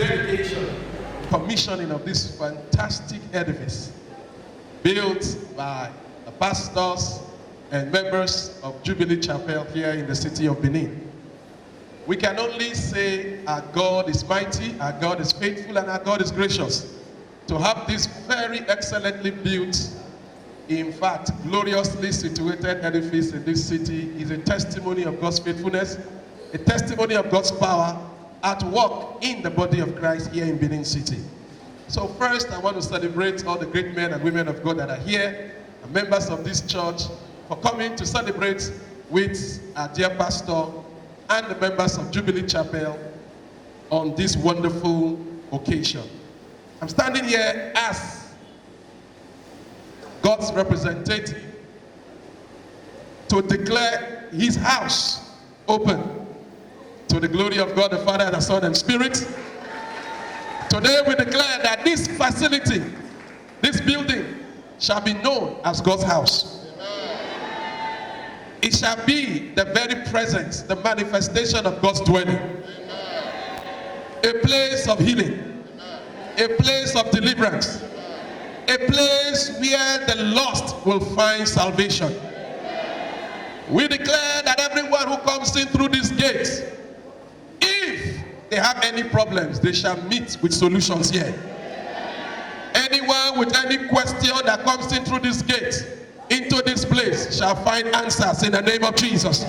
dedication, commissioning of this fantastic edifice built by the pastors and members of Jubilee Chapel here in the city of Benin. We can only say our God is mighty, our God is faithful, and our God is gracious. To have this very excellently built, in fact, gloriously situated edifice in this city is a testimony of God's faithfulness, a testimony of God's power at work in the body of Christ here in Benin City. So first, I want to celebrate all the great men and women of God that are here, and members of this church, for coming to celebrate with our dear pastor and the members of Jubilee Chapel on this wonderful occasion. I'm standing here as God's representative to declare his house open to the glory of God the Father, and the Son, and Spirit. Today we declare that this facility, this building, shall be known as God's house. It shall be the very presence, the manifestation of God's dwelling. A place of healing, a place of deliverance, a place where the lost will find salvation. We declare that everyone who comes in through this gate, if they have any problems, they shall meet with solutions here. Anyone with any question that comes in through this gate, into this place, shall find answers in the name of Jesus.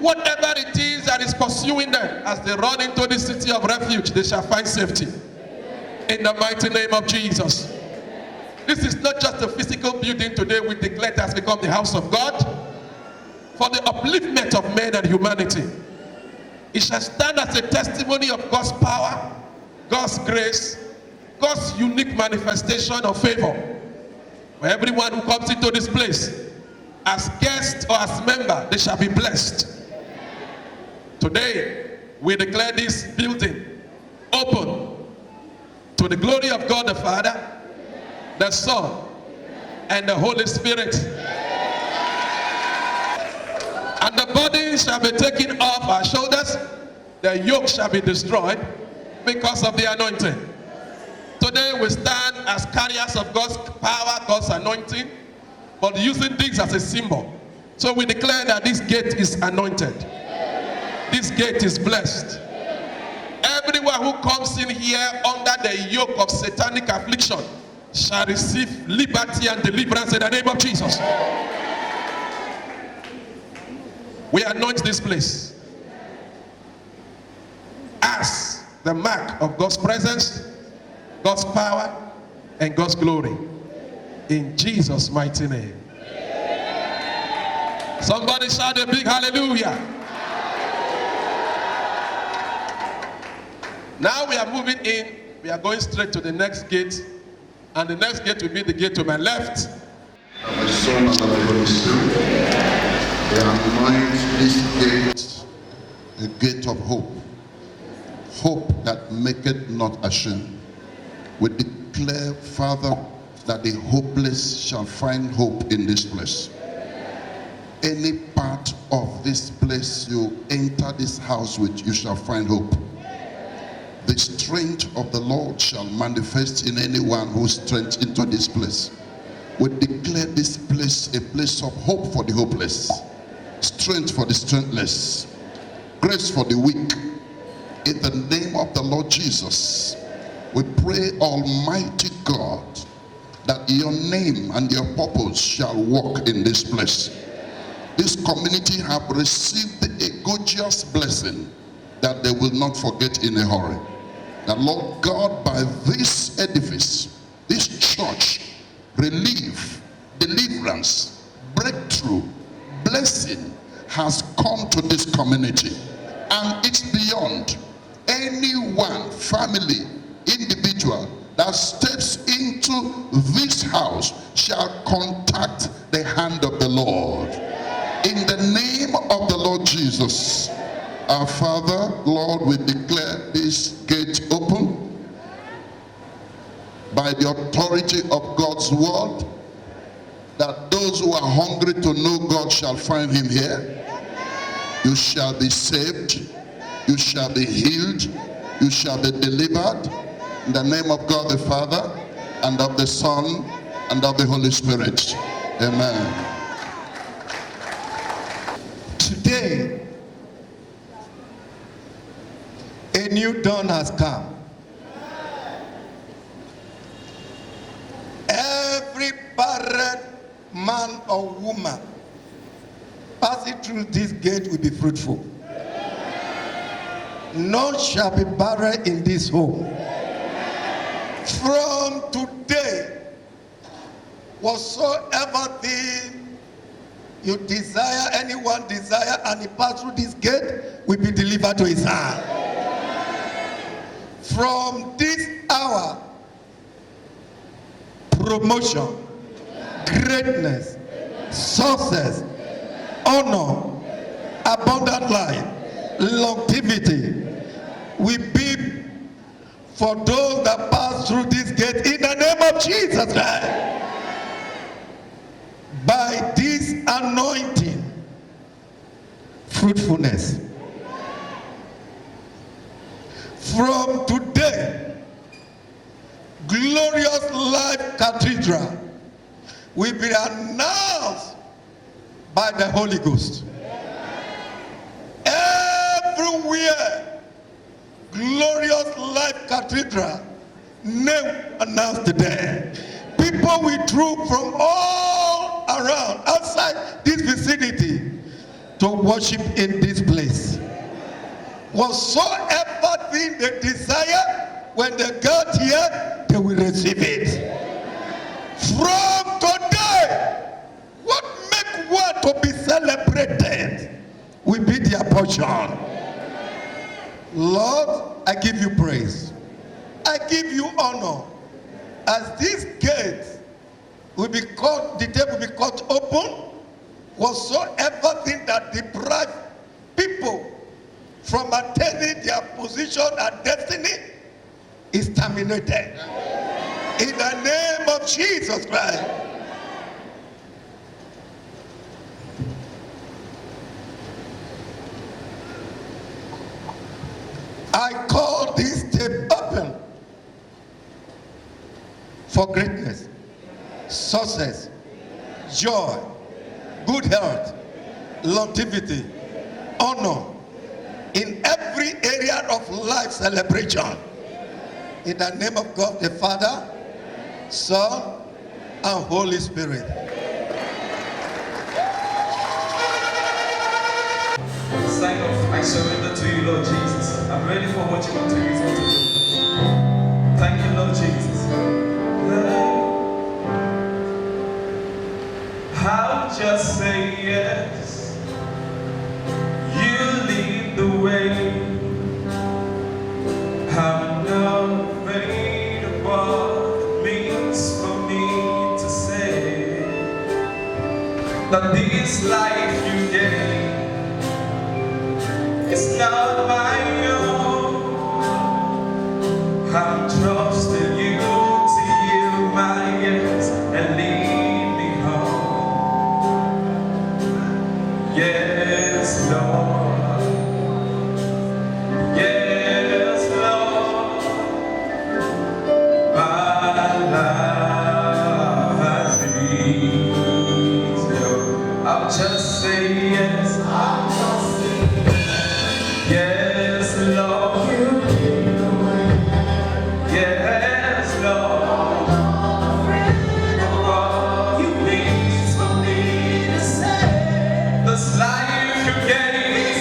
Whatever it is that is pursuing them as they run into the city of refuge, they shall find safety in the mighty name of Jesus. This is not just a physical building. Today we declare it has become the house of God for the upliftment of men and humanity. It shall stand as a testimony of God's power, God's grace, God's unique manifestation of favor. For everyone who comes into this place, as guest or as member, they shall be blessed. Today, we declare this building open to the glory of God the Father, the Son, and the Holy Spirit. And the burden shall be taken off our shoulders, the yoke shall be destroyed because of the anointing. Today we stand as carriers of God's power, God's anointing, but using this as a symbol. So we declare that this gate is anointed. This gate is blessed. Everyone who comes in here under the yoke of satanic affliction shall receive liberty and deliverance in the name of Jesus. We anoint this place as the mark of God's presence, God's power, and God's glory. In Jesus' mighty name. Somebody shout a big hallelujah. Now we are moving in. We are going straight to the next gate. And the next gate will be the gate to my left. My Son and the Holy Spirit, we anoint this gate, a gate of hope. Hope that maketh not ashamed. We declare, Father, that the hopeless shall find hope in this place. Any part of this place you enter this house with, you shall find hope. The strength of the Lord shall manifest in anyone who strength into this place. We declare this place a place of hope for the hopeless, strength for the strengthless, grace for the weak. In the name of the Lord Jesus, we pray, Almighty God, that your name and your purpose shall walk in this place. This community have received a gorgeous blessing that they will not forget in a hurry. That Lord God, by this edifice, this church, relief, deliverance, breakthrough, blessing has come to this community. And it's beyond. Anyone, family, individual that steps into this house shall contact the hand of the Lord. In the name of the Lord Jesus, our Father, Lord, we declare this gate open by the authority of God's word, that those who are hungry to know God shall find him here. You shall be saved, you shall be healed, You shall be delivered in the name of God the Father, and of the Son, and of the Holy Spirit. Amen. Today, a new dawn has come. Every barren man or woman passing through this gate will be fruitful. None shall be barren in this home. From today, whatsoever thing you desire, anyone desire, and he pass through this gate, will be delivered to his hand. From this hour, promotion, greatness, success, honor, abundant life, longevity will be for those that pass through this gate in the name of Jesus Christ. By this anointing, fruitfulness. From today, glorious life cathedral will be announced by the Holy Ghost. Everywhere, glorious life cathedral name announced today. People withdrew from all around outside this vicinity to worship in this place. Whatsoever thing they desire, when they got here, they will receive it. From today, what make one to be celebrated will be their portion. Lord, I give you praise. I give you honor. As this gate will be cut, the day will be cut open, whatsoever thing that deprive people from attaining their position and destiny is terminated. In the name of Jesus Christ. I call this tape open for greatness, success, joy, good health, longevity, honor in every area of life celebration. In the name of God the Father, Son, and Holy Spirit. Sign of I surrender to you, Lord Jesus. I'm ready for what you want to use me to do. Thank you, Lord Jesus. I'll just say yes. You lead the way. I'm not afraid of what it means for me to say that this life you gave, it's not my own. I'm trusting you to yield my yes and lead me home. Yes, Lord. Yes, Lord. My life is yours. I'll just say yes. I'll just say yes. Yes, Lord. Yes, Lord. What you please for me to say. This life you gave.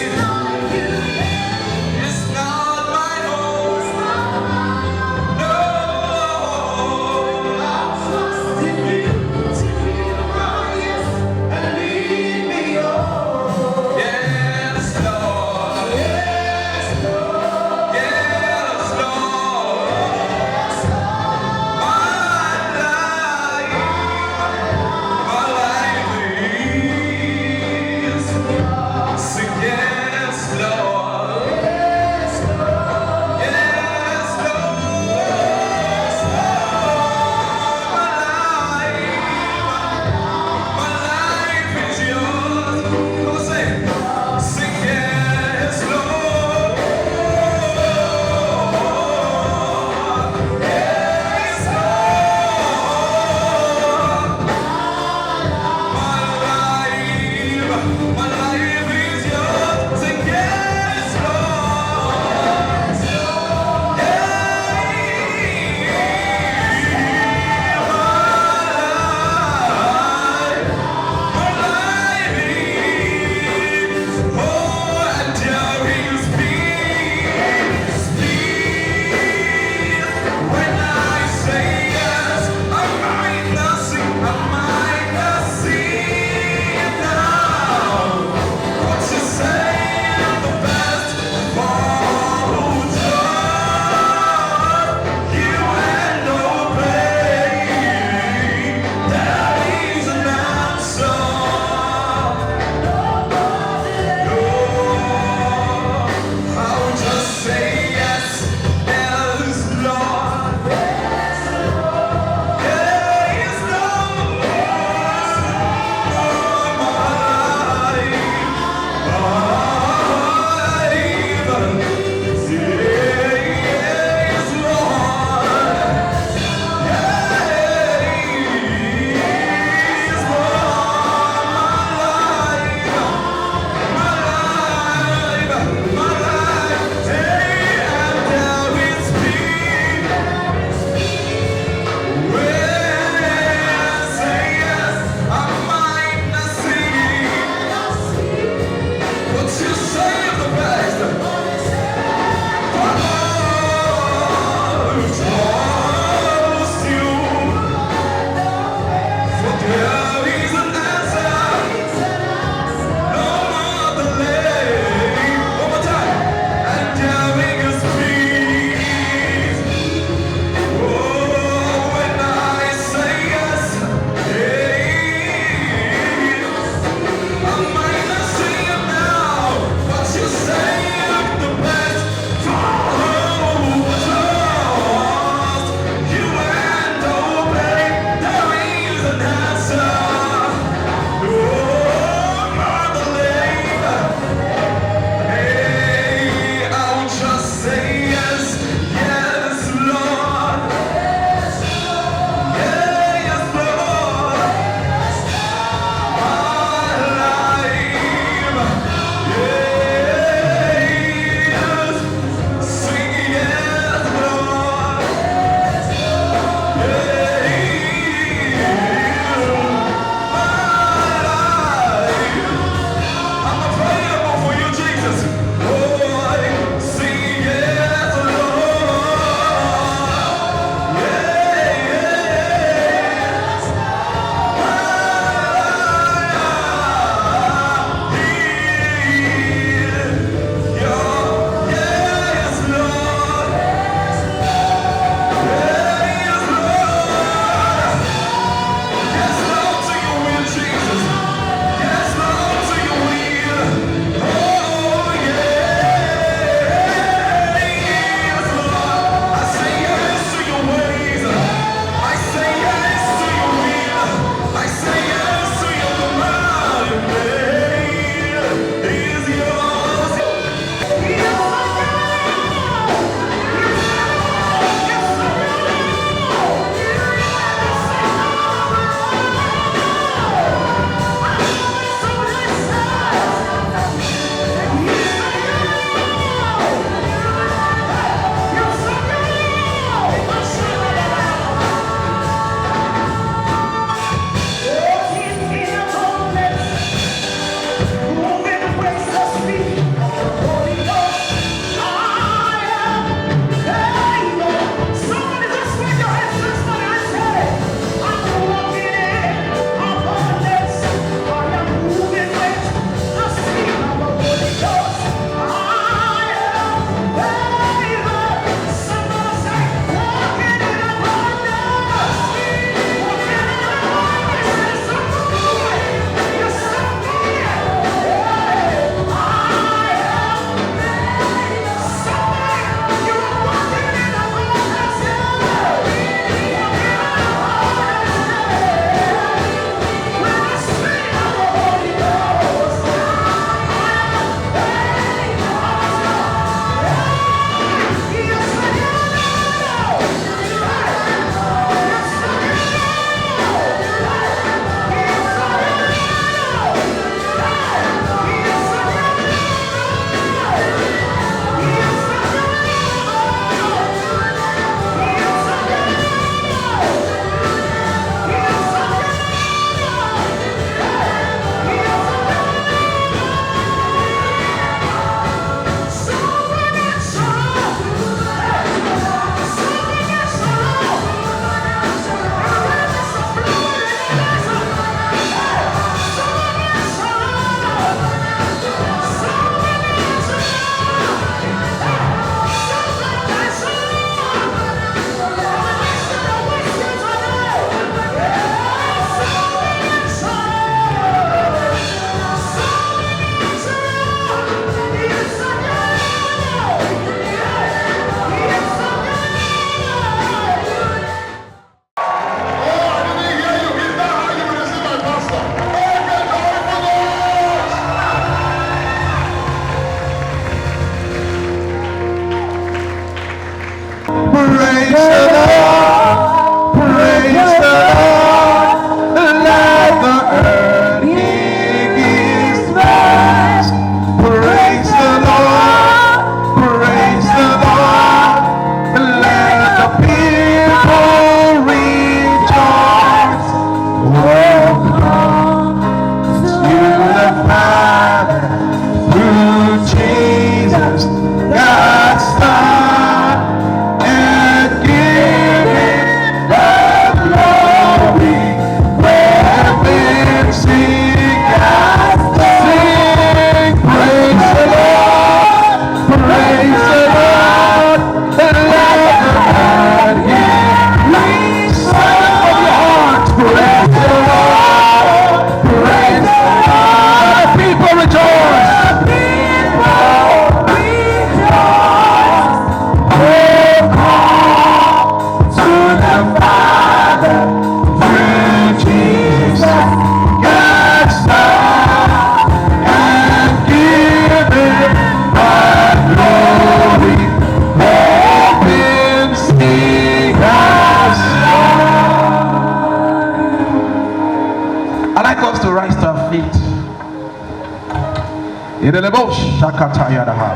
Irelebo shakatayadaha.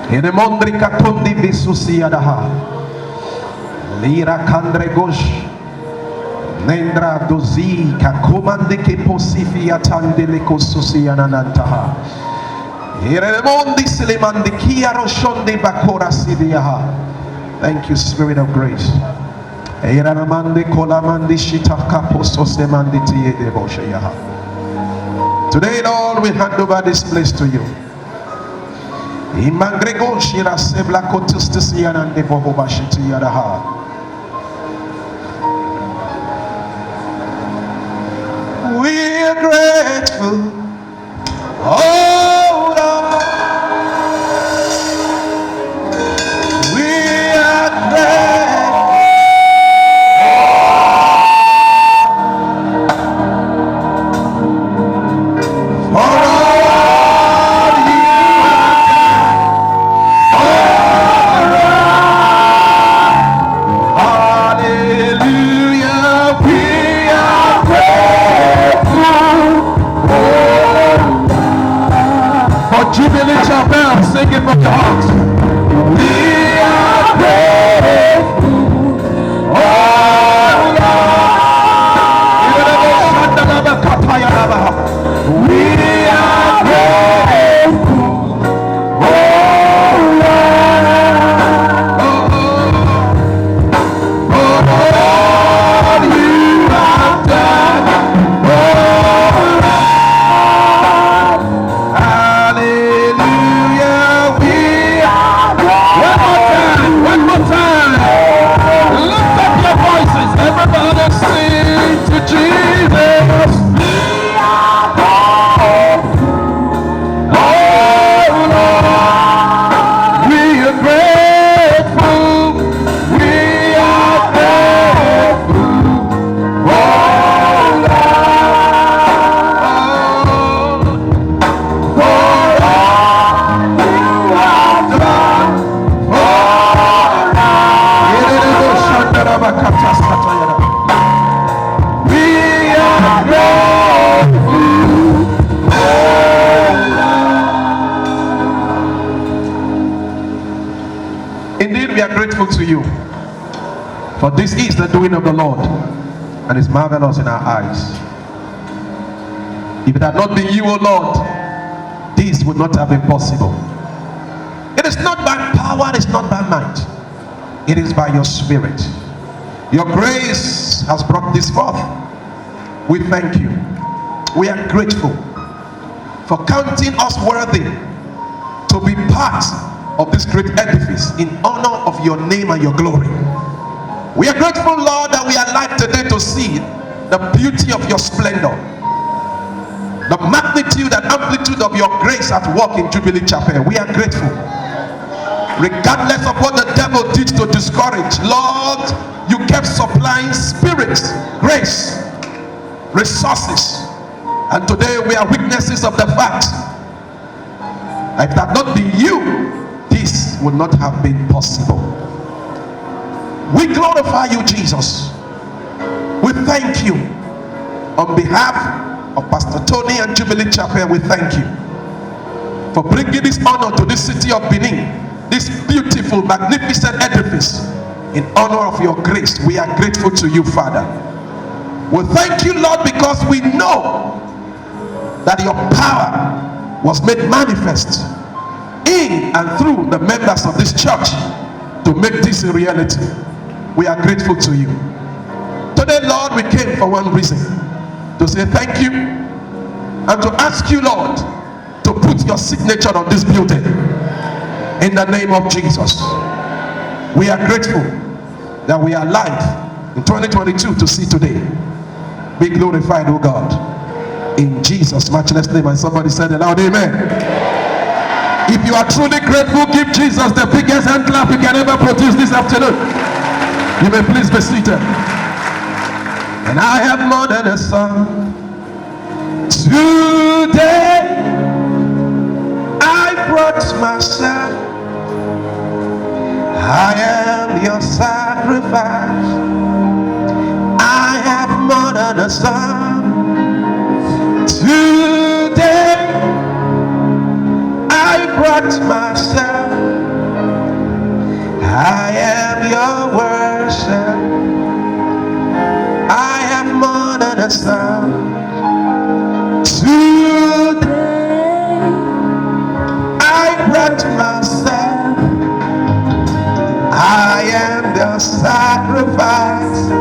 Inemondri katundi visusiadaha. Lira kandre gosh. Nendra dozi kakomande ke posifia tandele kosusiananantaha. Iremondi silemandi kiaro shonde bakora sidiaha. Thank you, Spirit of Grace. Iranamande kolamandi shitaka pososemandi tiede boshayaha. Today, Lord, we hand over this place to you. Imangrego shira sebla kotustisianande bohobashitiyadaha. We are grateful, oh Lord. We are grateful for all you have done. Hallelujah, we are grateful. For Jubilee Chapel, sing it from your heart. We are grateful, oh Lord. We are grateful, oh Lord, for all you have done for us. Hallelujah, we are grateful. One more time. Lift up your voices, everybody sing to Jesus. We are grateful, oh Lord. We are grateful. We are grateful, oh Lord, for all you have done for us. We are grateful, oh Lord. Indeed, we are grateful to you, for this is the doing of the Lord, and is marvelous in our eyes. If it had not been you, O Lord, this would not have been possible. It is not by power, it is not by might, it is by your Spirit. Your grace has brought this forth. We thank you. We are grateful for counting us worthy to be part of this great edifice in honor of your name and your glory. We are grateful, Lord, that we are alive today to see the beauty of your splendor, the magnitude and amplitude of your grace at work in Jubilee Chapel. We are grateful. Regardless of what the devil did to discourage, Lord, you kept supplying spirits, grace, resources, and today we are witnesses of the fact that if it had not been you, this would not have been possible. We glorify you, Jesus. We thank you on behalf of Pastor Tony and Jubilee Chapel. We thank you for bringing this honor to this city of Benin, this beautiful, magnificent edifice in honor of your grace. We are grateful to you, Father. We thank you, Lord, because we know that your power was made manifest in and through the members of this church to make this a reality. We are grateful to you. Today, Lord, we came for one reason: to say thank you and to ask you, Lord, to put your signature on this building in the name of Jesus. We are grateful that we are alive in 2022 to see today. Be glorified, O God, in Jesus' matchless name. And somebody said aloud, amen. If you are truly grateful, give Jesus the biggest hand clap you can ever produce this afternoon. You may please be seated. And I have more than a song. Today I brought myself. I am your sacrifice. I have more than a song. Today brought myself. I am your worship. I have more than a sound. Today I brought myself. I am the sacrifice.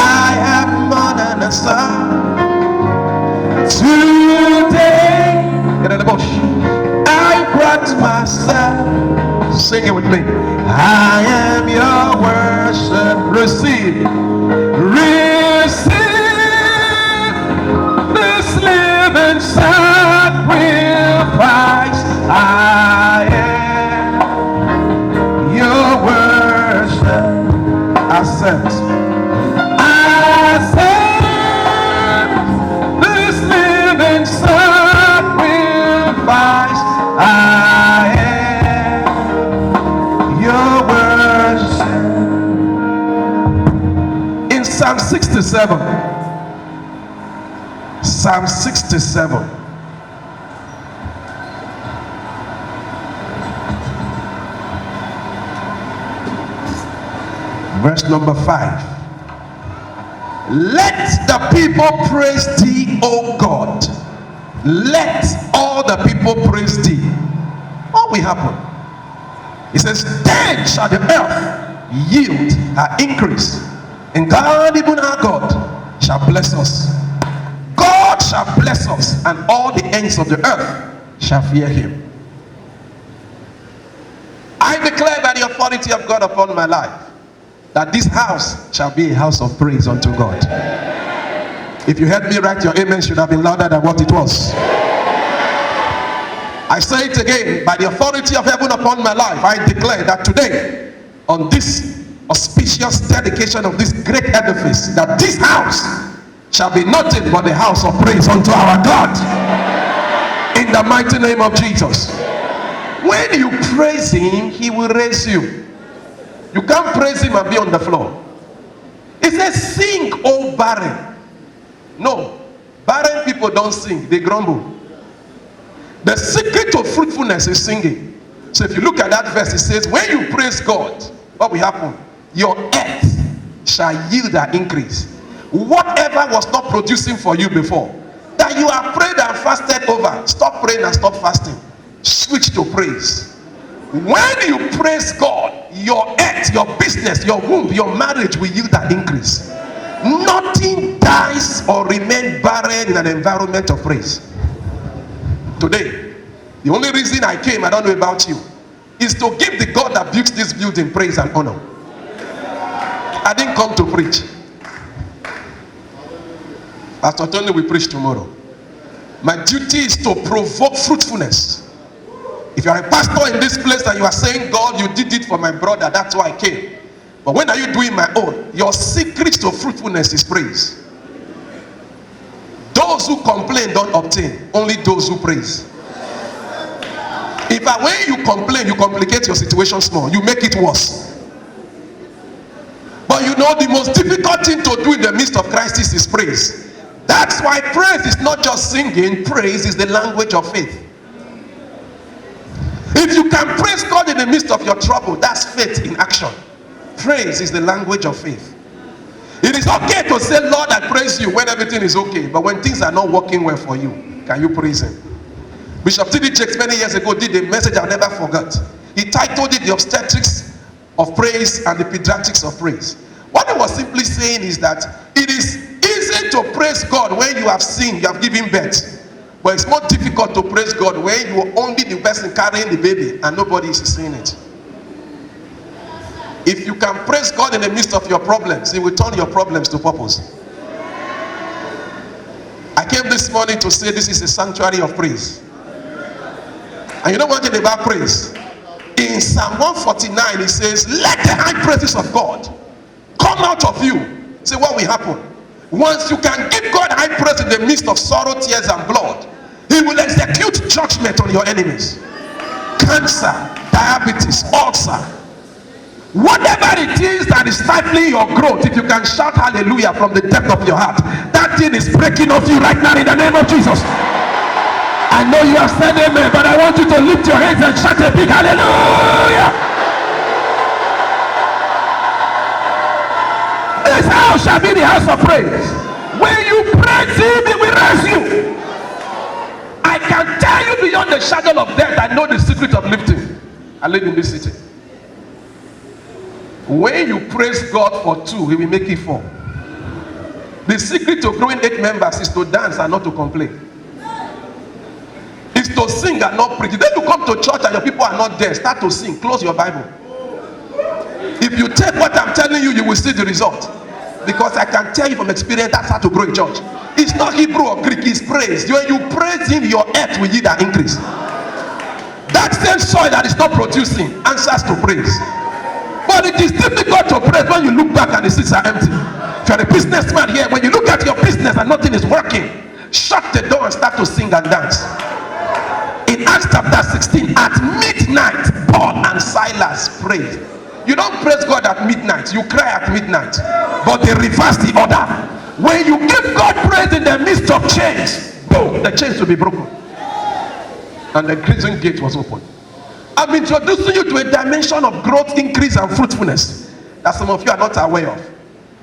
I have more than a sound. Today I brought myself. Sing it with me. I am your worship. Receive. Receive this living sacrifice. I am your worship. Accept. Accept this living sacrifice. I am your worship. In Psalm 67, Psalm 67, verse number 5. Let the people praise thee, O God. Let all the people praise thee. What will happen? It says, then shall the earth yield her increase, and God, even our God, shall bless us. God shall bless us, and all the ends of the earth shall fear him. I declare by the authority of God upon my life that this house shall be a house of praise unto God. If you heard me right, your amen should have been louder than what it was. I say it again, by the authority of heaven upon my life, I declare that today, on this auspicious dedication of this great edifice, that this house shall be nothing but the house of praise unto our God. In the mighty name of Jesus. When you praise him, he will raise you. You can't praise him and be on the floor. It says, sing, O barren. No, barren people don't sing, they grumble. The secret of fruitfulness is singing. So if you look at that verse, it says, when you praise God, what will happen? Your earth shall yield an increase. Whatever was not producing for you before, that you have prayed and fasted over, stop praying and stop fasting. Switch to praise. When you praise God, your earth, your business, your womb, your marriage will yield an increase. Nothing dies or remains barren in an environment of praise. Today, the only reason I came, I don't know about you, is to give the God that built this building praise and honor. I didn't come to preach. Pastor Tony will preach tomorrow. My duty is to provoke fruitfulness. If you are a pastor in this place and you are saying, God, you did it for my brother, that's why I came. But when are you doing my own? Your secret to fruitfulness is praise. Those who complain don't obtain, only those who praise. If when you complain, you complicate your situation small, you make it worse. But you know, the most difficult thing to do in the midst of crisis is praise. That's why praise is not just singing, praise is the language of faith. If you can praise God in the midst of your trouble, that's faith in action. Praise is the language of faith. It is okay to say, Lord, I praise you when everything is okay. But when things are not working well for you, can you praise him? Bishop T.D. Jakes many years ago did a message I'll never forget. He titled it The Obstetrics of Praise and the Pediatrics of Praise. What he was simply saying is that it is easy to praise God when you have sinned, you have given birth. But it's more difficult to praise God when you are only the person carrying the baby and nobody is seeing it. If you can praise God in the midst of your problems, he will turn your problems to purpose. I came this morning to say this is a sanctuary of praise. And you know one thing about praise? In Psalm 149, it says, let the high praises of God come out of you. Say, what will happen? Once you can give God high praise in the midst of sorrow, tears, and blood, he will execute judgment on your enemies. Cancer, diabetes, ulcer, whatever it is that is stifling your growth, if you can shout hallelujah from the depth of your heart, that thing is breaking off you right now in the name of Jesus. I know you have said amen, but I want you to lift your hands and shout a big hallelujah. This house shall be the house of praise. When you praise him, he will raise you. I can tell you beyond the shadow of death, I know the secret of lifting. I live in this city. When you praise God for 2, he will make it 4. The secret to growing 8 members is to dance and not to complain. It's to sing and not preach. Then you come to church and your people are not there, start to sing. Close your Bible. If you take what I'm telling you, you will see the result. Because I can tell you from experience, that's how to grow in church. It's not Hebrew or Greek, it's praise. When you praise him, your earth will yield an increase. That same soil that is not producing answers to praise. But it is difficult to praise when you look back and the seats are empty. If you're a businessman here, when you look at your business and nothing is working, shut the door and start to sing and dance. In Acts chapter 16, at midnight, Paul and Silas prayed. You don't praise God at midnight, you cry at midnight. But they reverse the order. When you give God praise in the midst of chains, boom, the chains will be broken. And the prison gate was opened. I'm introducing you to a dimension of growth, increase, and fruitfulness that some of you are not aware of.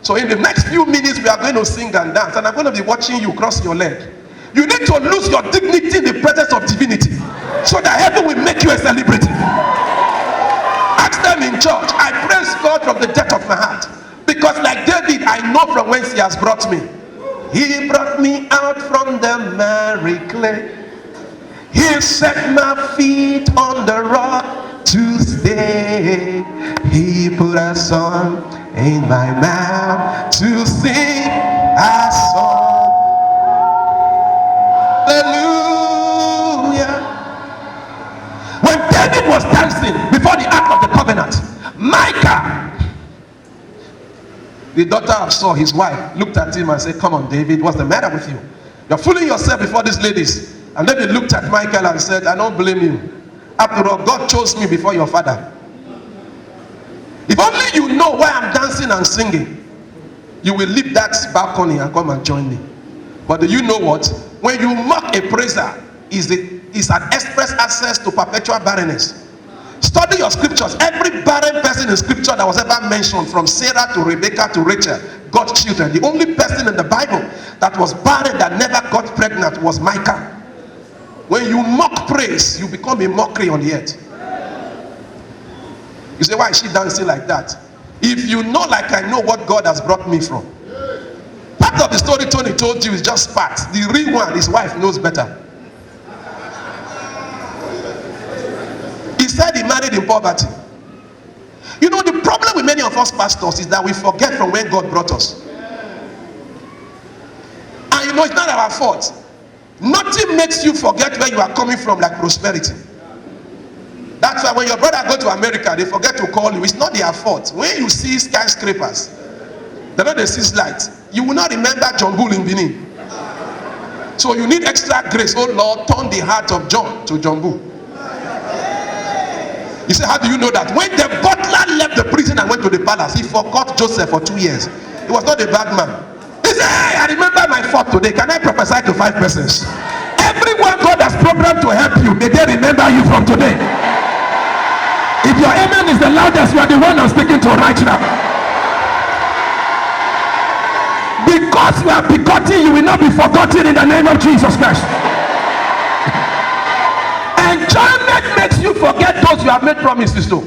So in the next few minutes, we are going to sing and dance, and I'm going to be watching you cross your leg. You need to lose your dignity in the presence of divinity, so that heaven will make you a celebrity. Ask them in church. I praise God from the depth of my heart, because like David, I know from whence he has brought me. He brought me out from the miry clay. He set my feet on the rock to stay. He put a song in my mouth to sing a song. Hallelujah. When David was dancing before the Ark of the Covenant, Micah, the daughter of Saul, his wife, looked at him and said, "Come on, David, what's the matter with you? You're fooling yourself before these ladies." And David looked at Michael and said, "I don't blame you. After all, God chose me before your father. If only you know why I'm dancing and singing, you will leave that balcony and come and join me." But do you know what? When you mock a praiser, is an express access to perpetual barrenness. Study your scriptures. Every barren person in scripture that was ever mentioned, from Sarah to Rebecca to Rachel, got children. The only person in the Bible that was barren that never got pregnant was Micah. When you mock praise, you become a mockery on the earth. You say, "Why is she dancing like that?" If you know, like I know, what God has brought me from. Part of the story Tony told you is just part. The real one, his wife knows better. He said he married in poverty. You know, the problem with many of us pastors is that we forget from when God brought us. And you know, it's not our fault. Nothing makes you forget where you are coming from like prosperity. That's why when your brother go to America, they forget to call you. It's not their fault. When you see skyscrapers, they know they see lights, you will not remember John Bull in Benin. So you need extra grace. Oh Lord, turn the heart of John to John Bull. You say, how do you know that? When the butler left the prison and went to the palace, he forgot Joseph for 2 years. He was not a bad man. He said, "Hey, I remember my fault today. Can I prophesy to 5 persons?" Everyone God has programmed to help you, may they remember you from today. If your amen is the loudest, you are the one I'm speaking to right now. Because you are begotten, you will not be forgotten in the name of Jesus Christ. Enjoyment makes you forget those you have made promises to.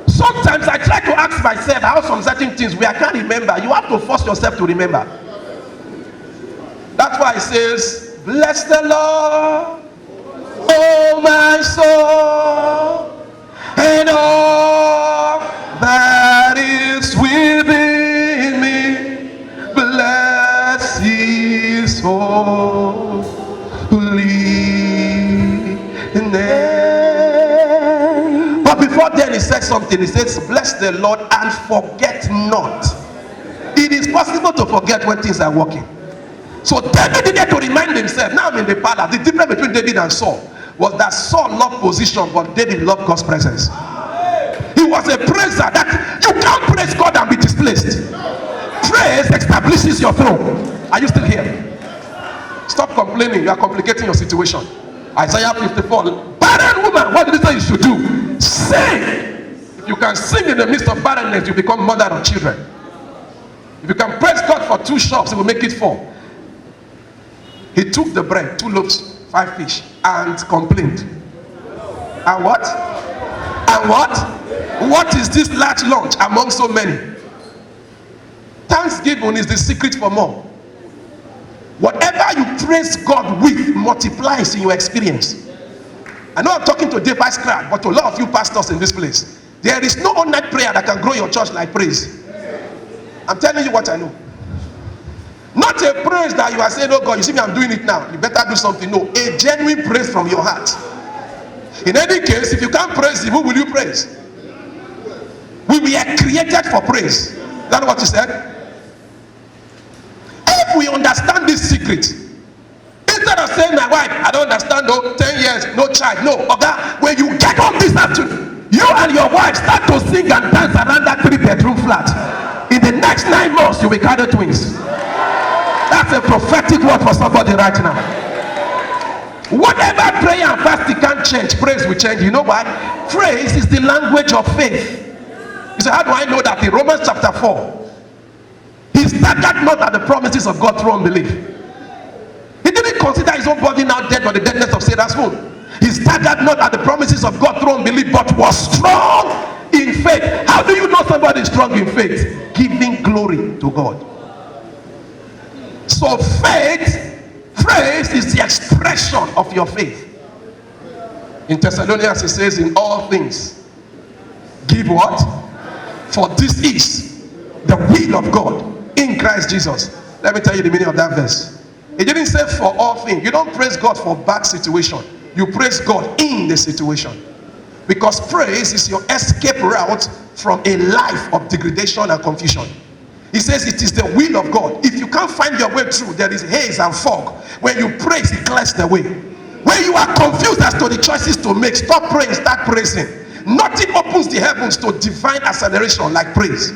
Sometimes I try to ask myself how some certain things where I can't remember. You have to force yourself to remember. That's why it says, "Bless the Lord, oh my soul, and all that is within me. Bless his holy name." But before then he said something. He says, "Bless the Lord and forget not." It is possible to forget when things are working. So David needed to remind himself, now I'm in the palace. The difference between David and Saul was that Saul loved position, but David loved God's presence. He was a praiser. That you can't praise God and be displaced. Praise establishes your throne. Are you still here? Stop complaining. You are complicating your situation. Isaiah 54. Barren woman, what did he say you should do? Sing. If you can sing in the midst of barrenness, you become mother of children. If you can praise God for 2 shops, he will make it 4. He took the bread, 2 loaves, 5 fish, and complained. And what? And what? What is this large lunch among so many? Thanksgiving is the secret for more. Whatever you praise God with multiplies in your experience. I know I'm talking to device crowd, but to a lot of you pastors in this place, there is no all-night prayer that can grow your church like praise. I'm telling you what I know. Not a praise that you are saying, oh God, you see me, I'm doing it now, you better do something. No, a genuine praise from your heart. In any case, if you can't praise him, who will you praise? We were created for praise. Is that what you said? If we understand this secret, instead of saying, my wife, I don't understand, no, 10 years, no child, no, okay, when you get home this afternoon, you and your wife start to sing and dance around that 3-bedroom flat. In the next 9 months, you will carry twins. That's a prophetic word for somebody right now. Whatever prayer and fasting can't change, praise will change. You know why? Praise is the language of faith. You say, how do I know that? In Romans chapter 4, he staggered not at the promises of God through unbelief. He didn't consider his own body now dead by the deadness of Sarah's womb. He staggered not at the promises of God through unbelief, but was strong in faith. How do you know somebody is strong in faith? Giving glory to God. So faith, praise is the expression of your faith. In Thessalonians it says, in all things give what? For this is the will of God in Christ Jesus. Let me tell you the meaning of that verse. It didn't say for all things. You don't praise God for bad situation. You praise God in the situation. Because praise is your escape route from a life of degradation and confusion. He says it is the will of God. If you can't find your way through, there is haze and fog. When you praise, it clears the way. When you are confused as to the choices to make, stop praying, start praising. Nothing opens the heavens to divine acceleration like praise.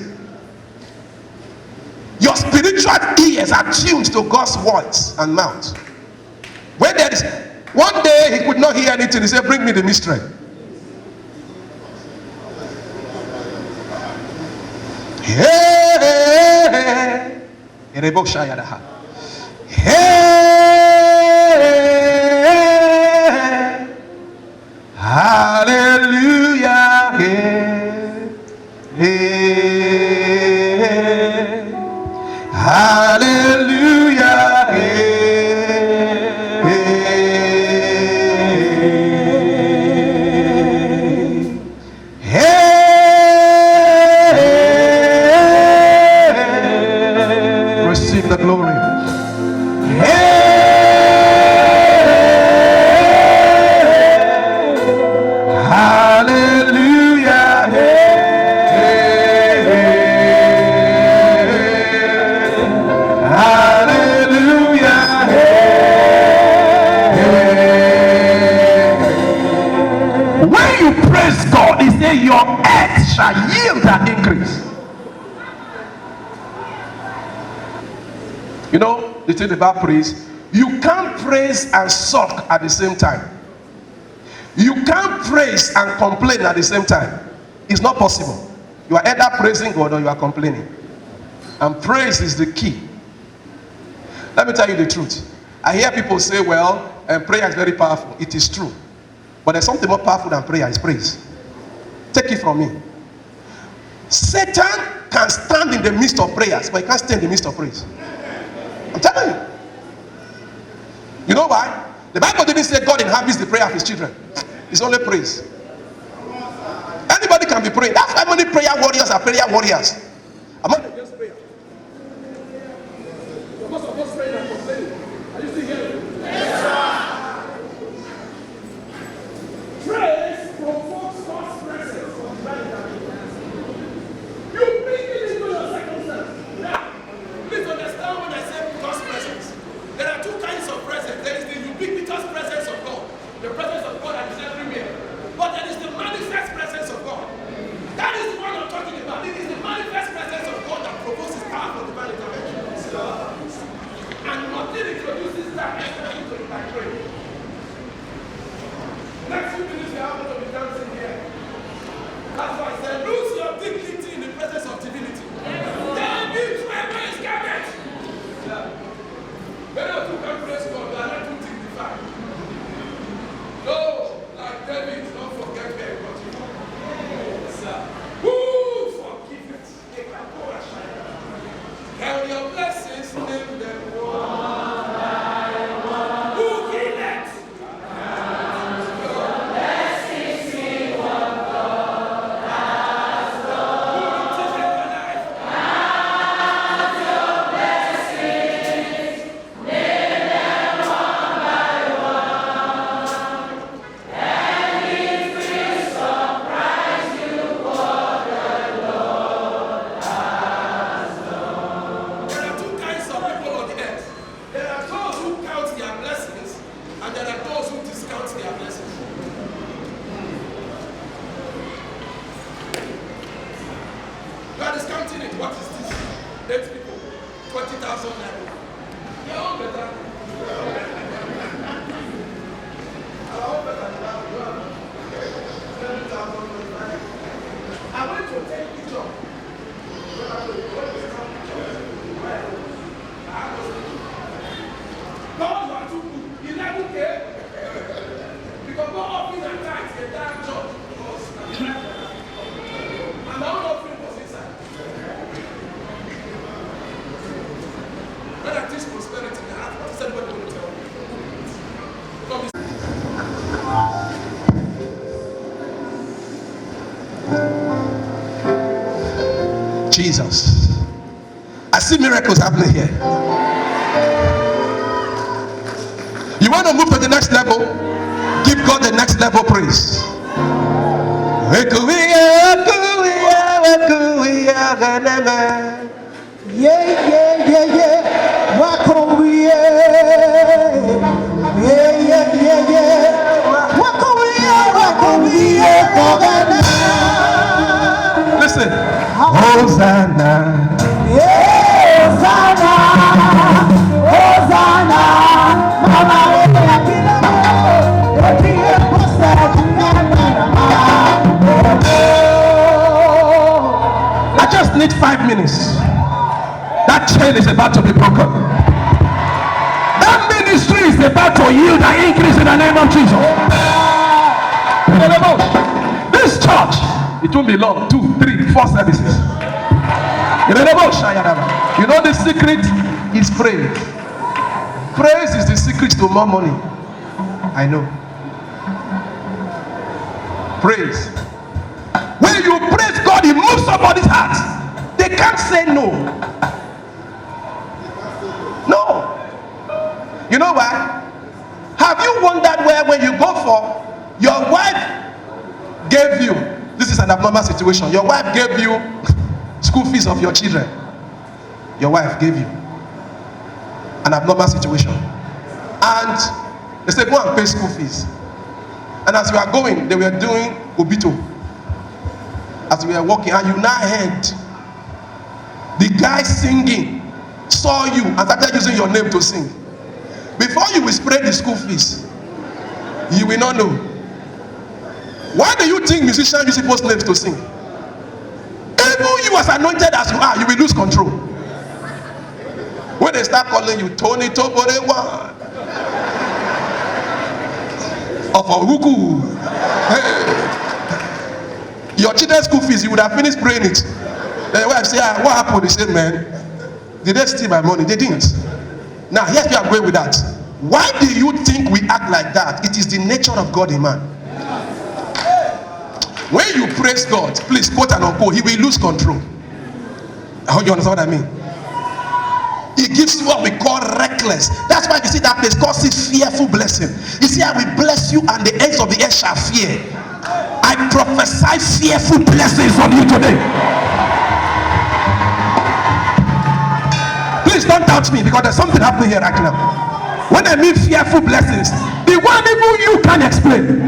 Your spiritual ears are tuned to God's words and mouth. When there is, one day he could not hear anything, he said, bring me the mystery. Hey, hallelujah, hallelujah, receive the glory. Your earth shall yield an increase. You know the thing about praise, you can't praise and sulk at the same time. You can't praise and complain at the same time. It's not possible. You are either praising God or you are complaining. And praise is the key. Let me tell you the truth. I hear people say, well, prayer is very powerful. It is true. But there's something more powerful than prayer, is praise. Take it from me. Satan can stand in the midst of prayers, but he can't stand in the midst of praise. I'm telling you. You know why? The Bible didn't say God inhabits the prayer of his children. It's only praise. Anybody can be praying. That's why many prayer warriors are prayer warriors. I'm not against prayer. You're not supposed to pray and complain. Are you still here? Yes, sir. Praise provokes God's presence. You bring it into your circumstance. Now, please understand when I say God's presence. There are two kinds of presence. There is the ubiquitous presence of God. The presence of God that is everywhere. But there is the manifest presence of God. That is the one I'm talking about. It is the manifest presence of God discount their blessing. You are discounting it. What is this? 8 people, 20,000 naira. Your own better. Our own better. I went to take a picture. God, you are too good. 11K. Because God offering and tithes the entire church. And my own offering was inside. When I teach prosperity in the heart, what is everybody going to tell me? Jesus. I see miracles happening here. You want to move to the next level? Give God the next level praise. Listen. Hosanna. Hosanna. Hosanna. I just need 5 minutes. That chain is about to be broken. That ministry is about to yield and increase in the name of Jesus. This church, it won't be long. 2, 3, 4 services. You know the secret is praise. Praise is the secret to more money. I know. Praise. When you praise God, it moves somebody's heart. They can't say no. No. You know why? Have you wondered where when you go for, your wife gave you, this is an abnormal situation, your wife gave you school fees of your children. Your wife gave you an abnormal situation. And they said, go and pay school fees. And as we are going, they were doing obito. As we were walking, and you now heard the guy singing, saw you, and started using your name to sing. Before you will spread the school fees, you will not know. Why do you think musicians use people's names to sing? Even you as anointed as you are, you will lose control. When they start calling you Tony Toborewa of Oguku, hey, your children's school fees, you would have finished praying it. Then when I say, what happened? They say, man, did they steal my money? They didn't. Now, here's where I'm going with that. Why do you think we act like that? It is the nature of God in man. When you praise God, please quote and unquote, he will lose control. I hope you understand what I mean. He gives you what we call reckless. That's why you see that place calls it fearful blessing. You see, I will bless you and the ends of the earth shall fear. I prophesy fearful blessings on you today. Please don't doubt me, because there's something happening here right now. When I mean fearful blessings, the one even you can explain.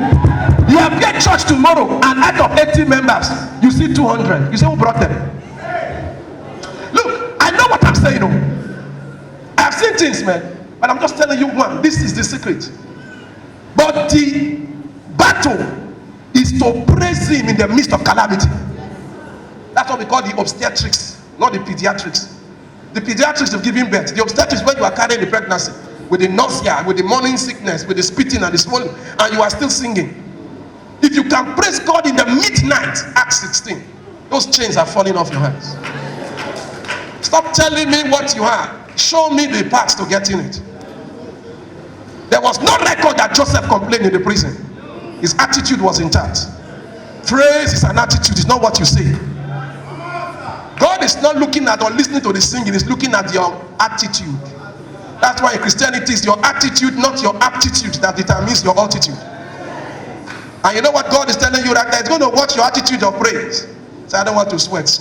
You have get church tomorrow, and out of 80 members, you see 200. You say, who brought them? Look, I know what I'm saying. I have seen things, man, but I'm just telling you one. This is the secret. But the battle is to praise him in the midst of calamity. That's what we call the obstetrics, not the pediatrics. The pediatrics of giving birth. The obstetrics when you are carrying the pregnancy with the nausea, with the morning sickness, with the spitting and the swelling, and you are still singing. If you can praise God in the midnight, Acts 16, those chains are falling off your hands. Stop telling me what you are. Show me the paths to getting it. There was no record that Joseph complained in the prison. His attitude was intact. Praise is an attitude, it's not what you say. God is not looking at or listening to the singing, he's looking at your attitude. That's why in Christianity is your attitude, not your aptitude, that determines your altitude. And you know what God is telling you right now? It's going to watch your attitude of praise. So I don't want to sweat.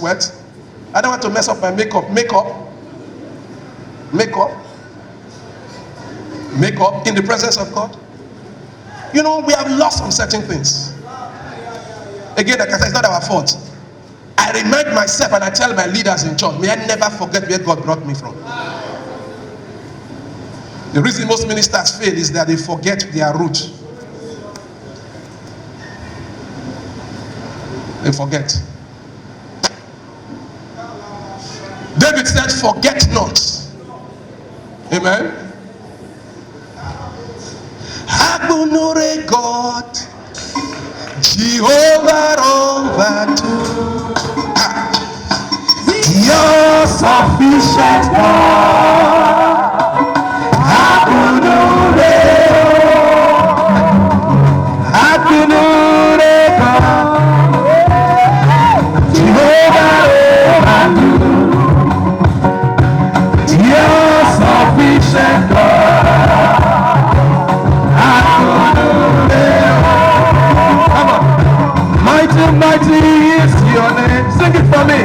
I don't want to mess up my makeup. Makeup in the presence of God. You know, we have lost on certain things. Again, like I said, it's not our fault. I remind myself and I tell my leaders in church, may I never forget where God brought me from. The reason most ministers fail is that they forget their root. They forget. David said, forget not. Amen. Agbonore God, Jehovah over. Your sufficient God. Agbonore God, Jehovah over. Your sufficient God. Come on. Mighty, mighty is your name. Sing it for me.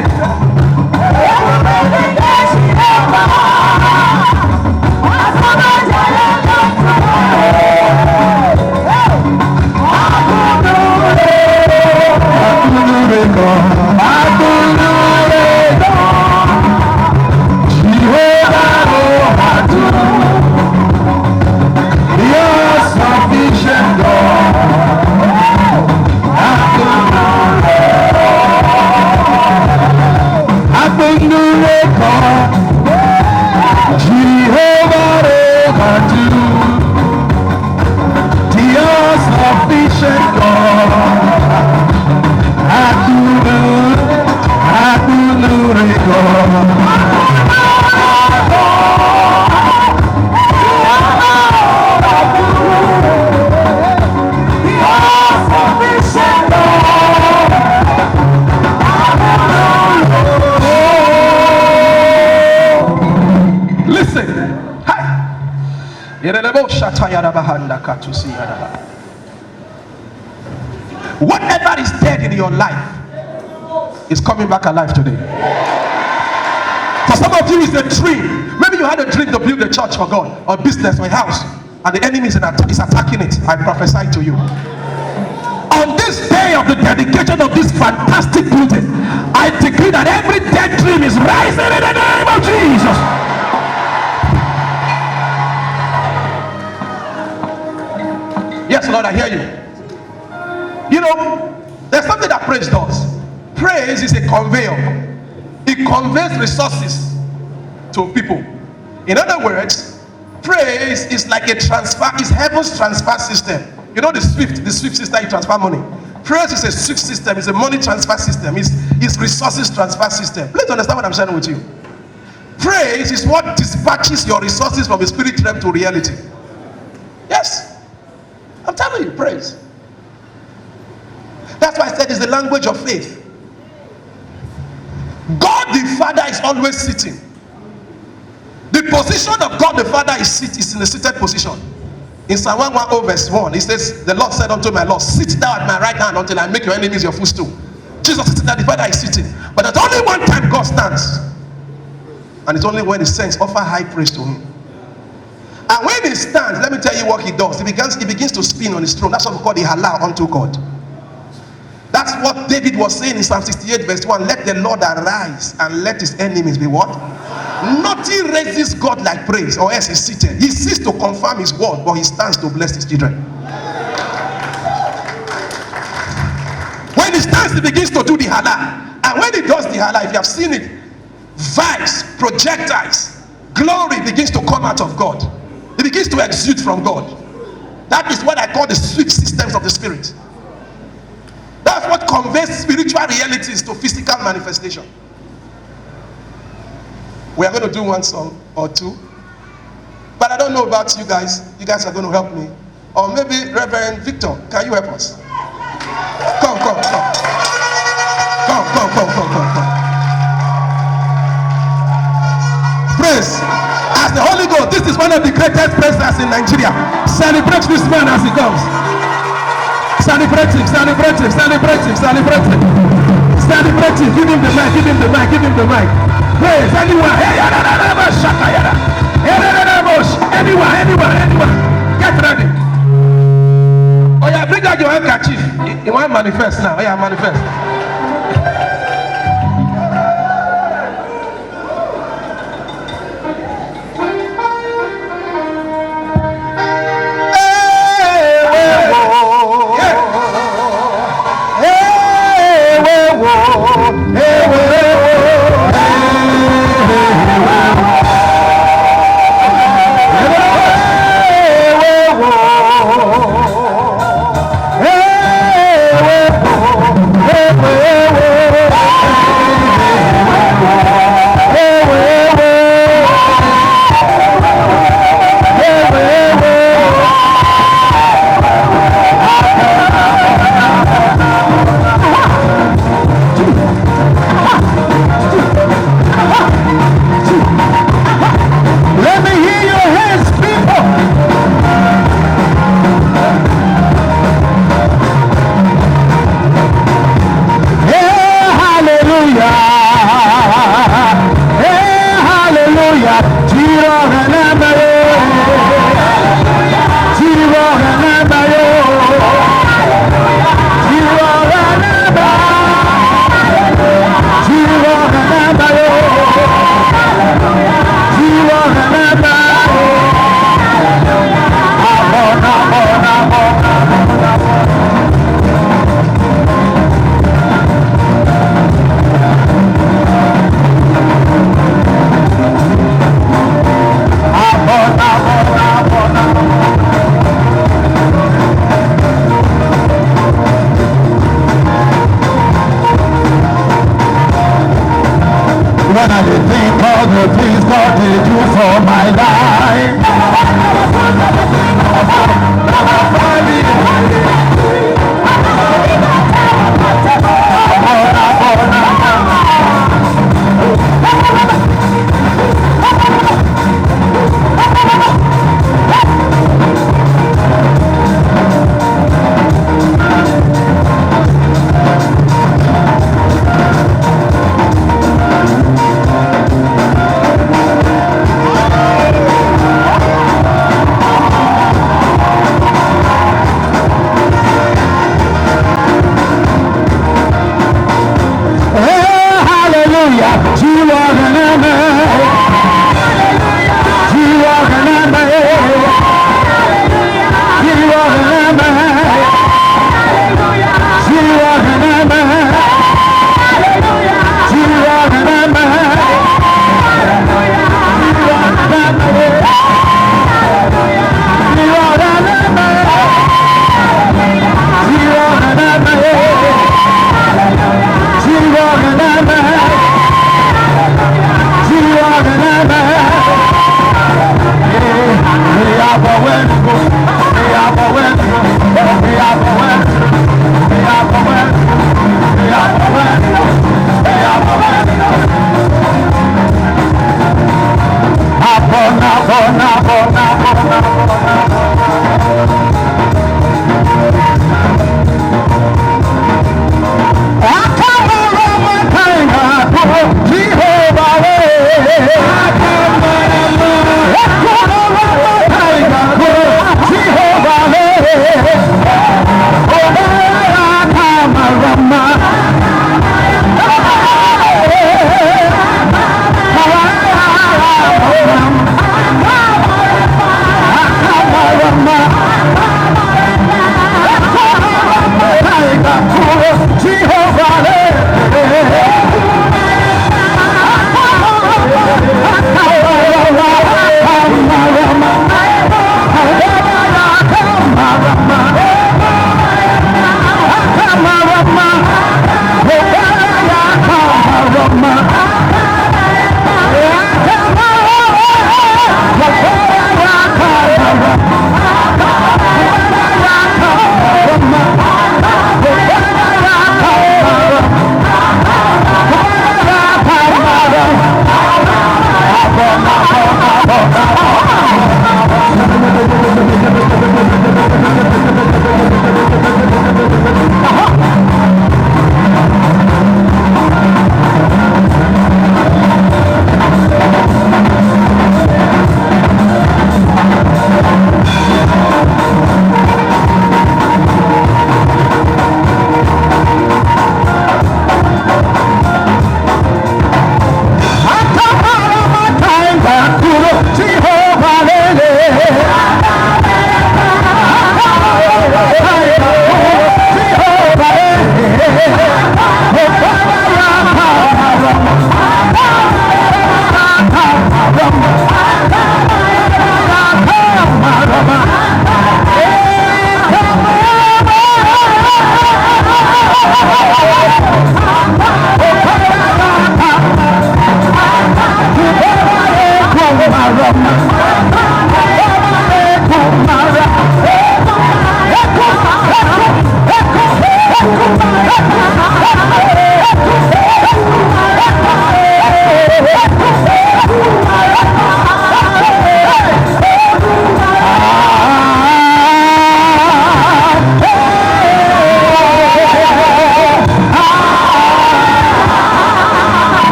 Whatever is dead in your life is coming back alive today. For some of you, it's a dream. Maybe you had a dream to build a church for God, or business, or a house, and the enemy is attacking it. I prophesy to you. On this day of the dedication of this fantastic building, I decree that every dead dream is rising in the name of Jesus. Yes, Lord, I hear you. You know, there's something that praise does. Praise is a conveyor. It conveys resources to people. In other words, praise is like a transfer, is heaven's transfer system. You know the Swift system, you transfer money. Praise is a Swift system, it's a money transfer system, it's resources transfer system. Please understand what I'm sharing with you. Praise is what dispatches your resources from the spirit realm to reality. Yes. I'm telling you, praise. That's why I said it's the language of faith. God the Father is always sitting. The position of God the Father is in a seated position. In Psalm 110 verse 1, it says, the Lord said unto my Lord, sit thou at my right hand until I make your enemies your footstool. Jesus is sitting there, the Father is sitting. But there's only one time God stands. And it's only when the saints offer high praise to him. And when he stands, let me tell you what he does. He begins to spin on his throne. That's what we call the halal unto God. That's what David was saying in Psalm 68 verse 1. Let the Lord arise and let his enemies be what? Nothing raises God like praise, or else he's seated. He sits to confirm his word, but he stands to bless his children. When he stands, he begins to do the halal. And when he does the halal, if you have seen it, vibes, projectiles, glory begins to come out of God. It begins to exude from God. That is what I call the swift systems of the spirit. That's what conveys spiritual realities to physical manifestation. We are going to do one song or two. But I don't know about you guys. You guys are going to help me. Or maybe Reverend Victor, can you help us? Come. Come. Praise. As the Holy Ghost, this is one of the greatest praisers in Nigeria. Celebrate this man as he comes. Celebrate him. Give him the mic. Praise anyone. Anyone. Get ready. Spread your handkerchief. You want to manifest now? Yeah, manifest. Hey,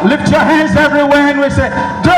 Lift your hands everywhere and we say, do,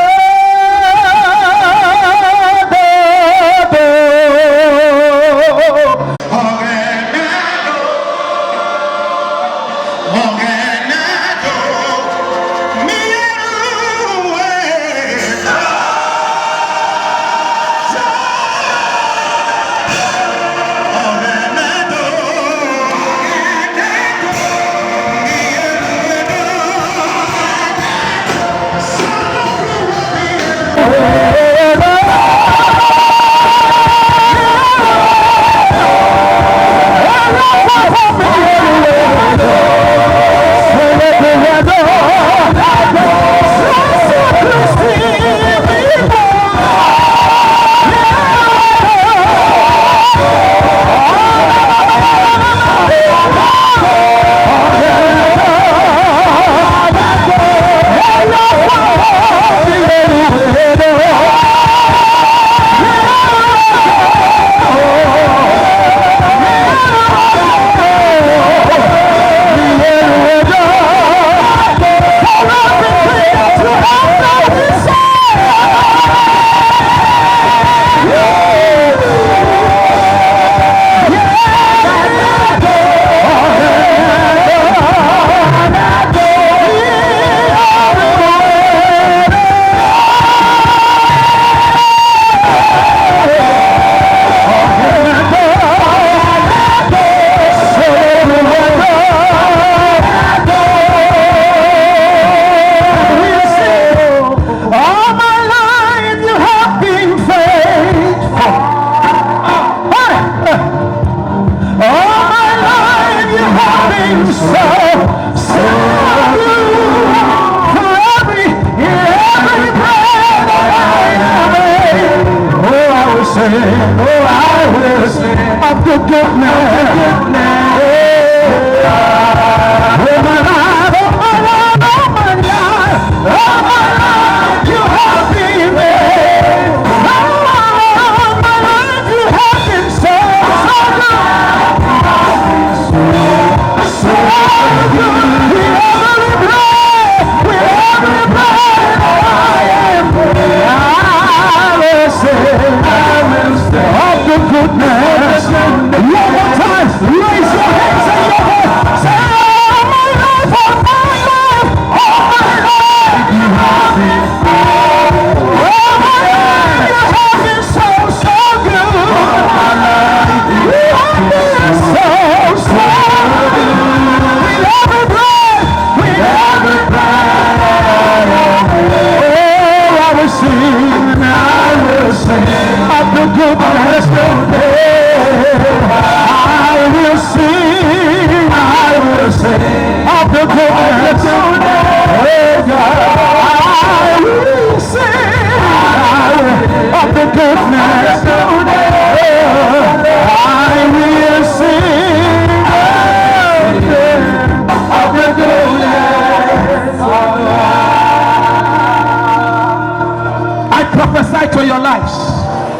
to your lives.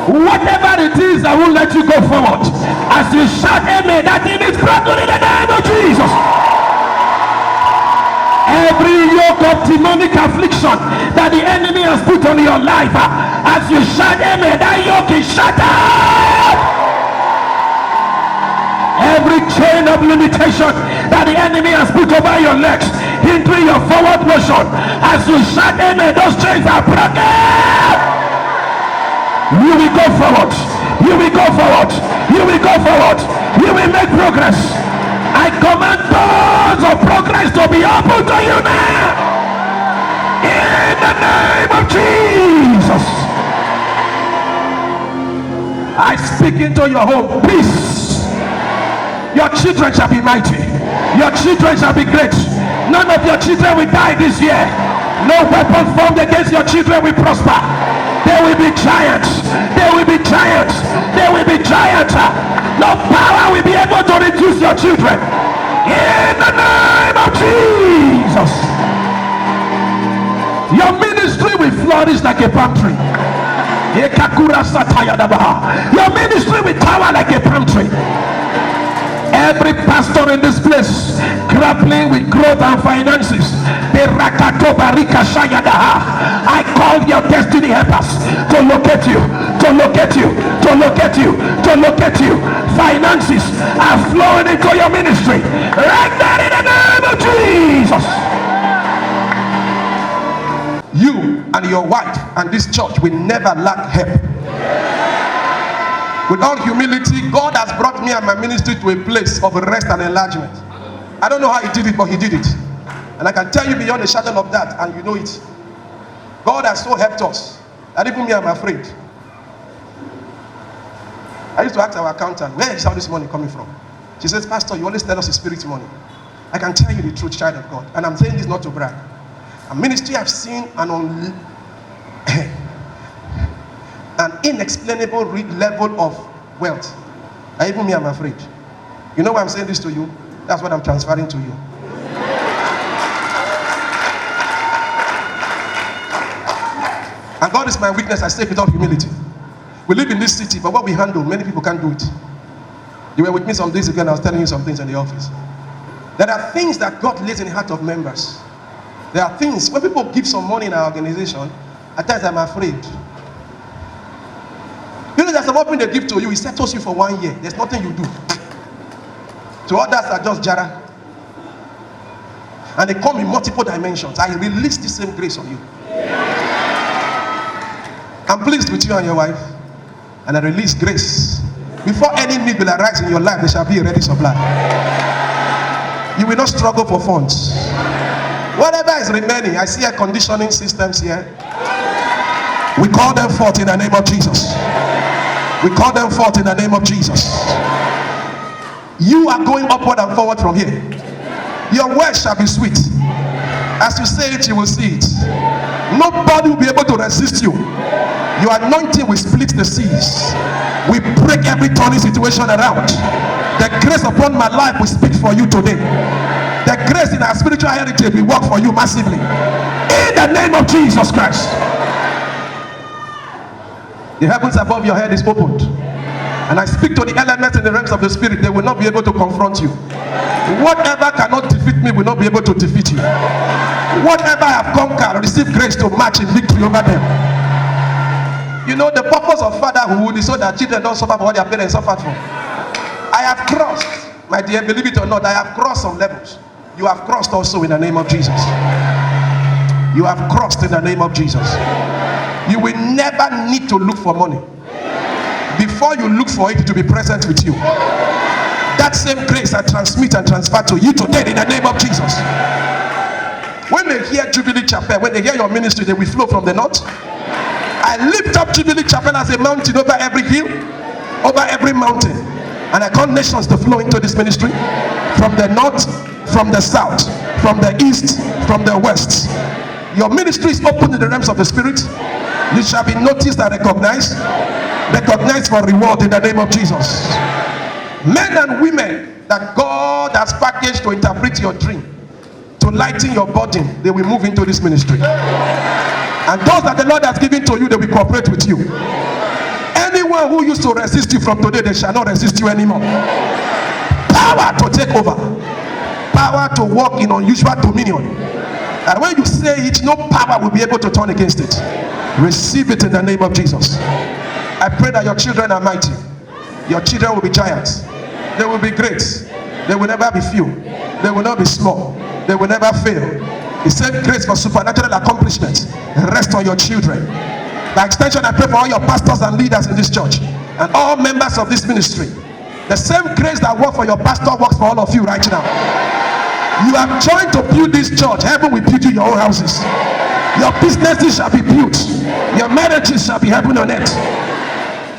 Whatever it is that won't let you go forward, as you shout amen, that thing is broken in the name of Jesus. Every yoke of demonic affliction that the enemy has put on your life, as you shout amen, that yoke is shattered. Every chain of limitation that the enemy has put over your legs, hindering your forward motion, as you shout amen, those chains are broken. You will go forward. You will go forward. You will go forward. You will make progress. I command doors of progress to be open to you now. In the name of Jesus. I speak into your home. Peace. Your children shall be mighty. Your children shall be great. None of your children will die this year. No weapon formed against your children will prosper. There will be giants. There will be giants. There will be giants. No power will be able to reduce your children. In the name of Jesus. Your ministry will flourish like a palm tree. Your ministry will tower like a palm tree. Every pastor in this place grappling with growth and finances, I call your destiny helpers to locate you, to locate you, to locate you, to locate you. Finances are flowing into your ministry right now in the name of Jesus. You and your wife and this church will never lack help. With all humility, God has brought me and my ministry to a place of rest and enlargement. I don't know how he did it, but he did it. And I can tell you beyond the shadow of that, and you know it. God has so helped us that even me, I'm afraid. I used to ask our accountant, where is all this money coming from? She says, Pastor, you always tell us it's spirit money. I can tell you the truth, child of God. And I'm saying this not to brag. A ministry I've seen an inexplainable level of wealth. And even me, I'm afraid. You know why I'm saying this to you? That's what I'm transferring to you. And God is my witness. I say it with all humility. We live in this city, but what we handle, many people can't do it. You were with me some days ago and I was telling you some things in the office. There are things that God lays in the heart of members. There are things, when people give some money in our organization, at times I'm afraid. You know, there's some offering they give to you, it settles you for 1 year. There's nothing you do. To others are just jara. And they come in multiple dimensions. I release the same grace on you. I'm pleased with you and your wife. And I release grace. Before any need will arise in your life, there shall be a ready supply. You will not struggle for funds. Whatever is remaining, I see air conditioning systems here. We call them forth in the name of Jesus. We call them forth in the name of Jesus. You are going upward and forward from here. Your words shall be sweet. As you say it, you will see it. Nobody will be able to resist you. Your anointing will split the seas. We break every turning situation around. The grace upon my life will speak for you today. The grace in our spiritual heritage will work for you massively. In the name of Jesus Christ. The heavens above your head is opened. And I speak to the elements in the realms of the spirit. They will not be able to confront you. Whatever cannot defeat me will not be able to defeat you. Whatever I have conquered, receive grace to march in victory over them. You know, the purpose of fatherhood is so that children don't suffer for what their parents suffered for. I have crossed, my dear, believe it or not, I have crossed some levels. You have crossed also in the name of Jesus. You have crossed in the name of Jesus. You will never need to look for money. Before you look for it, to be present with you. That same grace I transmit and transfer to you today in the name of Jesus. When they hear Jubilee Chapel, when they hear your ministry, they will flow from the north. I lift up Jubilee Chapel as a mountain over every hill, over every mountain. And I call nations to flow into this ministry. From the north, from the south, from the east, from the west. Your ministry is open in the realms of the spirit. You shall be noticed and recognized. Recognized for reward in the name of Jesus. Men and women that God has packaged to interpret your dream, to lighten your burden, they will move into this ministry. And those that the Lord has given to you, they will cooperate with you. Anyone who used to resist you from today, they shall not resist you anymore. Power to take over. Power to walk in unusual dominion. And when you say it, no power will be able to turn against it. Receive it in the name of Jesus. I pray that your children are mighty. Your children will be giants. They will be great. They will never be few. They will not be small. They will never fail. The same grace for supernatural accomplishments rest on your children. By extension, I pray for all your pastors and leaders in this church and all members of this ministry. The same grace that works for your pastor works for all of you right now. You have joined to build this church. Heaven will build you your own houses. Your businesses shall be built. Your marriages shall be heaven on earth.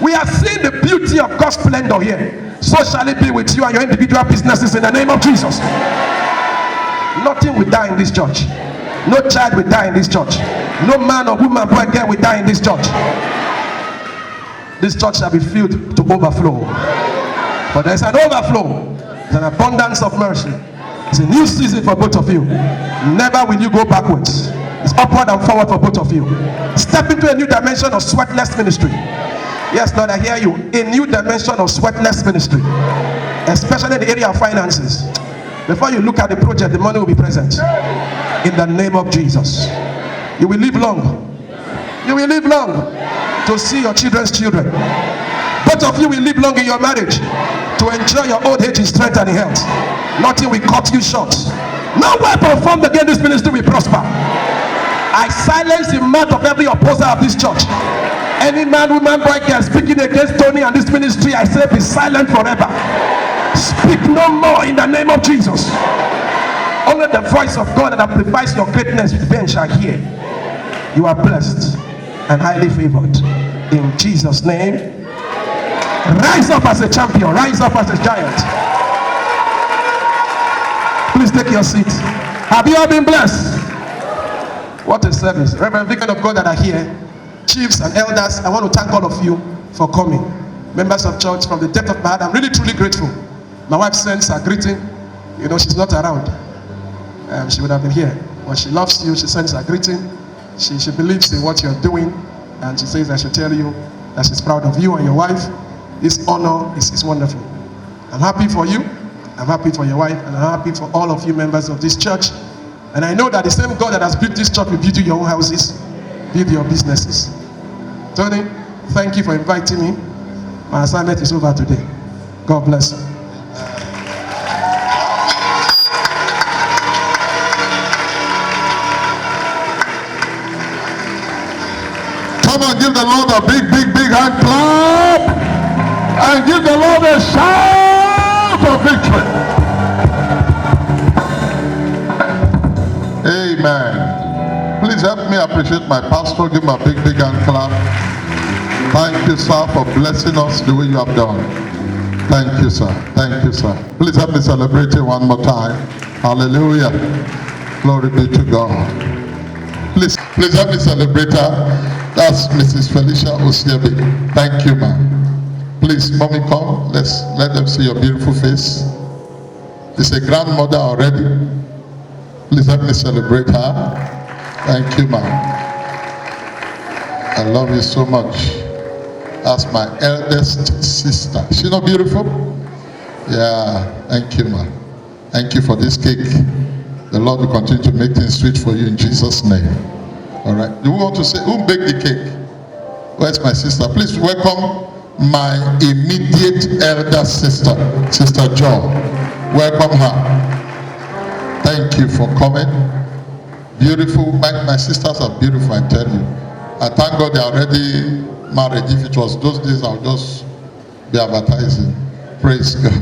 We are seeing the beauty of God's splendor here. So shall it be with you and your individual businesses in the name of Jesus. Nothing will die in this church. No child will die in this church. No man or woman, boy, girl will die in this church. This church shall be filled to overflow. But there's an overflow. There's an abundance of mercy. It's a new season for both of you. Never will you go backwards. It's upward and forward for both of you. Step into a new dimension of sweatless ministry. Yes, Lord, I hear you. A new dimension of sweatless ministry, especially in the area of finances. Before you look at the project, the money will be present. In the name of Jesus. You will live long. You will live long to see your children's children. Both of you will live long in your marriage to enjoy your old age in strength and in health. Nothing will cut you short. No weapon formed against this ministry will prosper. I silence the mouth of every opposer of this church. Any man, woman, boy, girl speaking against Tony and this ministry, I say be silent forever. Speak no more in the name of Jesus. Only the voice of God that amplifies your greatness then shall hear. You are blessed and highly favored. In Jesus' name. Rise up as a champion. Rise up as a giant. Please take your seat. Have you all been blessed? What a service. Reverend Vicar of God that are here, chiefs and elders, I want to thank all of you for coming. Members of church, from the depth of my heart, I'm really truly grateful. My wife sends her greeting. You know, she's not around. She would have been here. But she loves you. She sends her greeting. She believes in what you're doing. And she says I should tell you that she's proud of you and your wife. This honor is wonderful. I'm happy for you. I'm happy for your wife. And I'm happy for all of you members of this church. And I know that the same God that has built this church will build you your own houses, build your businesses. Tony, thank you for inviting me. My assignment is over today. God bless you. Come on, give the Lord a big, big, big hand clap. And give the Lord a shout of victory. Amen. Please help me appreciate my pastor. Give him a big, big hand clap. Thank you, sir, for blessing us the way you have done. Thank you, sir. Thank you, sir. Please help me celebrate it one more time. Hallelujah. Glory be to God. Please help me celebrate her. That's Mrs. Felicia Osiebi. Thank you, ma'am. Please, mommy, come. Let them see your beautiful face. She's a grandmother already. Please help me celebrate her. Thank you, ma'am. I love you so much. That's my eldest sister. She's not beautiful? Yeah. Thank you, ma'am. Thank you for this cake. The Lord will continue to make things sweet for you in Jesus' name. All right. Do we want to say, who baked the cake? Where's my sister? Please welcome my immediate elder sister, Sister Jo. Welcome her. Thank you for coming. Beautiful. My sisters are beautiful, I tell you. I thank God they're already married. If it was those days, I would just be advertising. Praise God.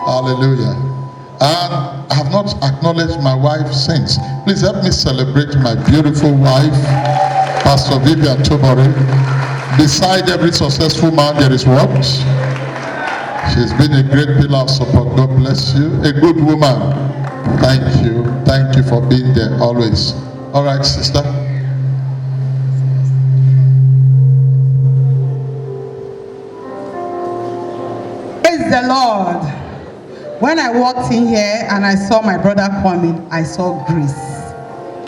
Hallelujah. And I have not acknowledged my wife since. Please help me celebrate my beautiful wife, Pastor Vivian Tobore. Beside every successful man, there is what? She's been a great pillar of support. God bless you. A good woman. Thank you. Thank you for being there always. All right, sister. Praise the Lord. When I walked in here and I saw my brother coming, I saw grace.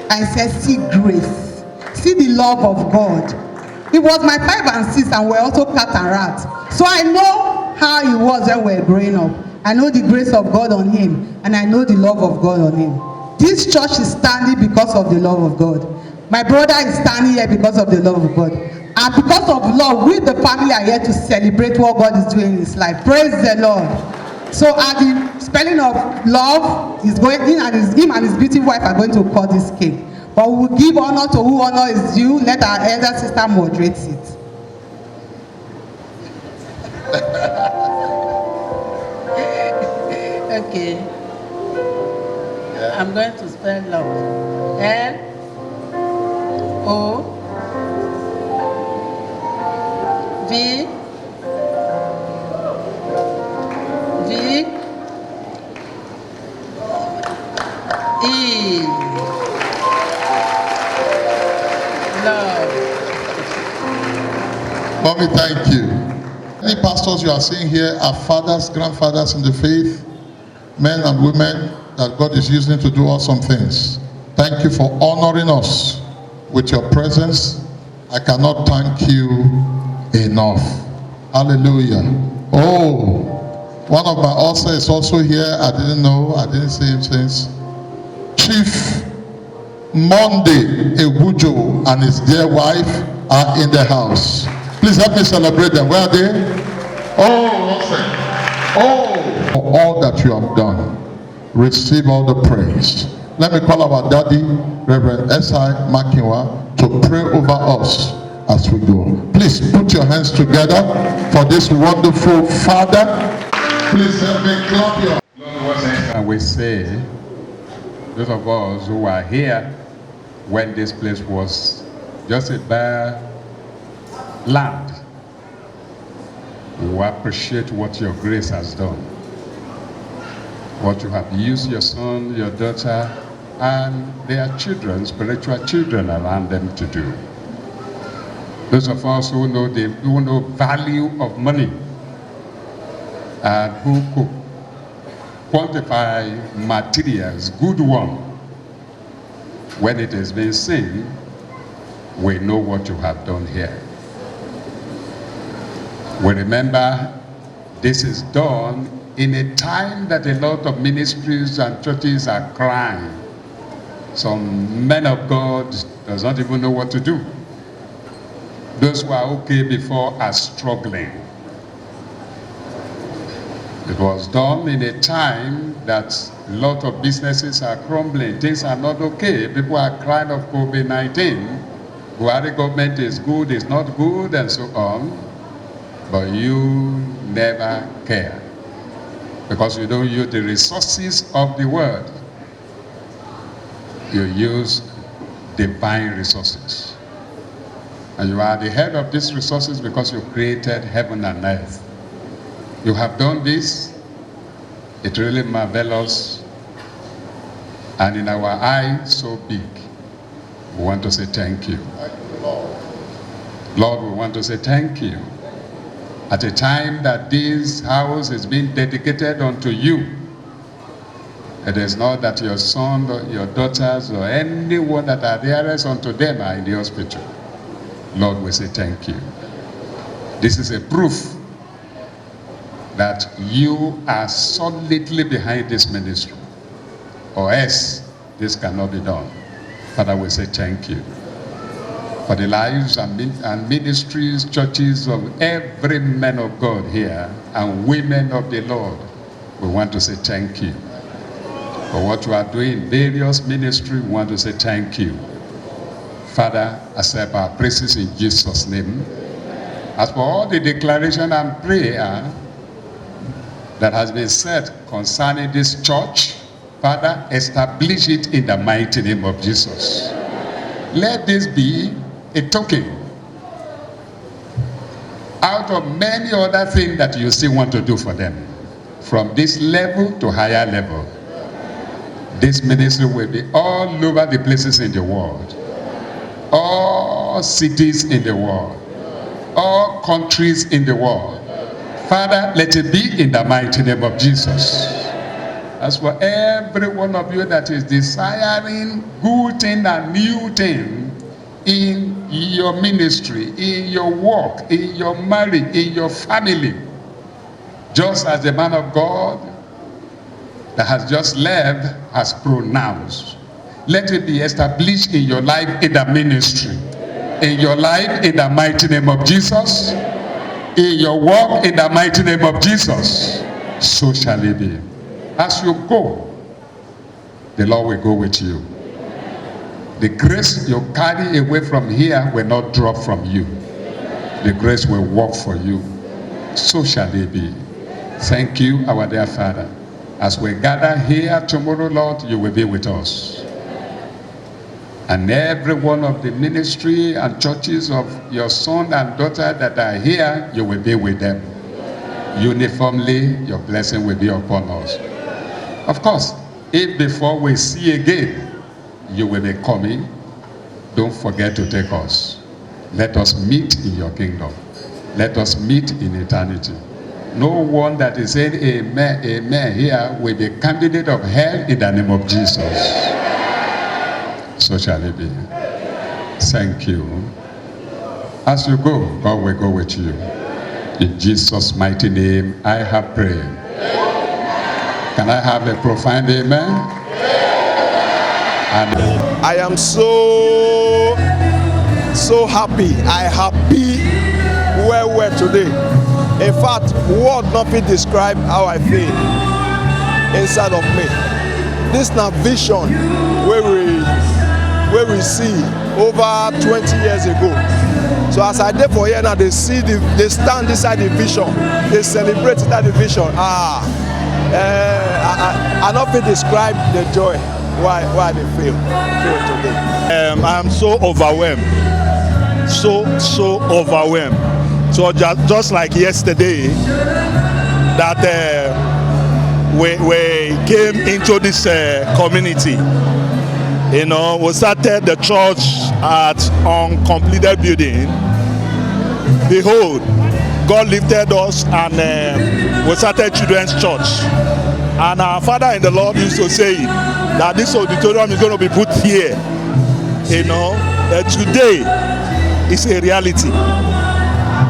I said, see grace. See the love of God. It was my 5 and 6 and we're also cat and rat. So I know how he was when we were growing up. I know the grace of God on him and I know the love of God on him. This church is standing because of the love of God. My brother is standing here because of the love of God. And because of love, we the family are here to celebrate what God is doing in his life. Praise the Lord. So at the spelling of love, he's going in and him and his beautiful wife are going to cut this cake. But we will give honor to who honor is due. Let our elder sister moderate it. Okay. I'm going to spell love. L-O V E love. Mommy, thank you. Any pastors you are seeing here are fathers, grandfathers in the faith, men and women that God is using to do awesome things. Thank you for honoring us with your presence. I cannot thank you enough. Hallelujah. Oh, one of my ushers is also here. I didn't know. I didn't see him since. Chief Monday Ewujo and his dear wife are in the house. Please help me celebrate them. Where are they? Oh, oh, for all that you have done, receive all the praise. Let me call our daddy, Reverend S.I. Makinwa, to pray over us as we go. Please put your hands together for this wonderful father. Please help me clap your hands. And we say, those of us who were here when this place was just a bare land, we appreciate what your grace has done. What you have used your son, your daughter, and their children, spiritual children around them to do. Those of us who know value of money and who could quantify materials, good one, when it has been seen, we know what you have done here. We remember this is done in a time that a lot of ministries and churches are crying. Some men of God does not even know what to do. Those who are okay before are struggling. It was done in a time that a lot of businesses are crumbling. Things are not okay. People are crying of COVID-19. Buhari government is good, is not good, and so on. But you never care. Because you don't use the resources of the world. You use divine resources. And you are the head of these resources because you created heaven and earth. You have done this. It really marvelous. And in our eyes, so big. We want to say thank you. Lord, we want to say thank you. At a time that this house is being dedicated unto you, it is not that your son or your daughters or anyone that are dearest unto them are in the hospital. Lord, we say thank you. This is a proof that you are solidly behind this ministry, or else this cannot be done. Father, we say thank you for the lives and ministries, churches of every man of God here and women of the Lord. We want to say thank you for what you are doing in various ministries. We want to say thank you. Father, accept our praises in Jesus' name. As for all the declaration and prayer that has been said concerning this church, Father, establish it in the mighty name of Jesus. Let this be a token out of many other things that you still want to do for them. From this level to higher level, this ministry will be all over the places in the world, all cities in the world, all countries in the world. Father, let it be in the mighty name of Jesus. As for every one of you that is desiring good thing and new thing in your ministry, in your work, in your marriage, in your family, just as the man of God that has just left has pronounced, let it be established in your life in the ministry, in your life in the mighty name of Jesus, in your work in the mighty name of Jesus. So shall it be. As you go, the Lord will go with you. The grace you carry away from here will not drop from you. The grace will work for you. So shall it be. Thank you, our dear Father. As we gather here tomorrow, Lord, you will be with us. And every one of the ministry and churches of your son and daughter that are here, you will be with them. Uniformly, your blessing will be upon us. Of course, if before we see again, you will be coming, don't forget to take us. Let us meet in your kingdom. Let us meet in eternity. No one that is saying amen, amen here will be candidate of hell in the name of Jesus. So shall it be. Thank you. As you go, God will go with you. In Jesus' mighty name, I have prayed. Can I have a profound amen? And I am so happy. I happy well today. In fact, word nothing describe how I feel inside of me. This na vision where we see over 20 years ago. So as I did for here now, they stand inside the vision. They celebrate that vision. I not feel describe the joy why they feel today. I am so overwhelmed, so overwhelmed. So just like yesterday, that we came into this community. You know, we started the church at uncompleted building. Behold, God lifted us and we started children's church. And our father in the Lord used to say that this auditorium is going to be put here. You know, today is a reality.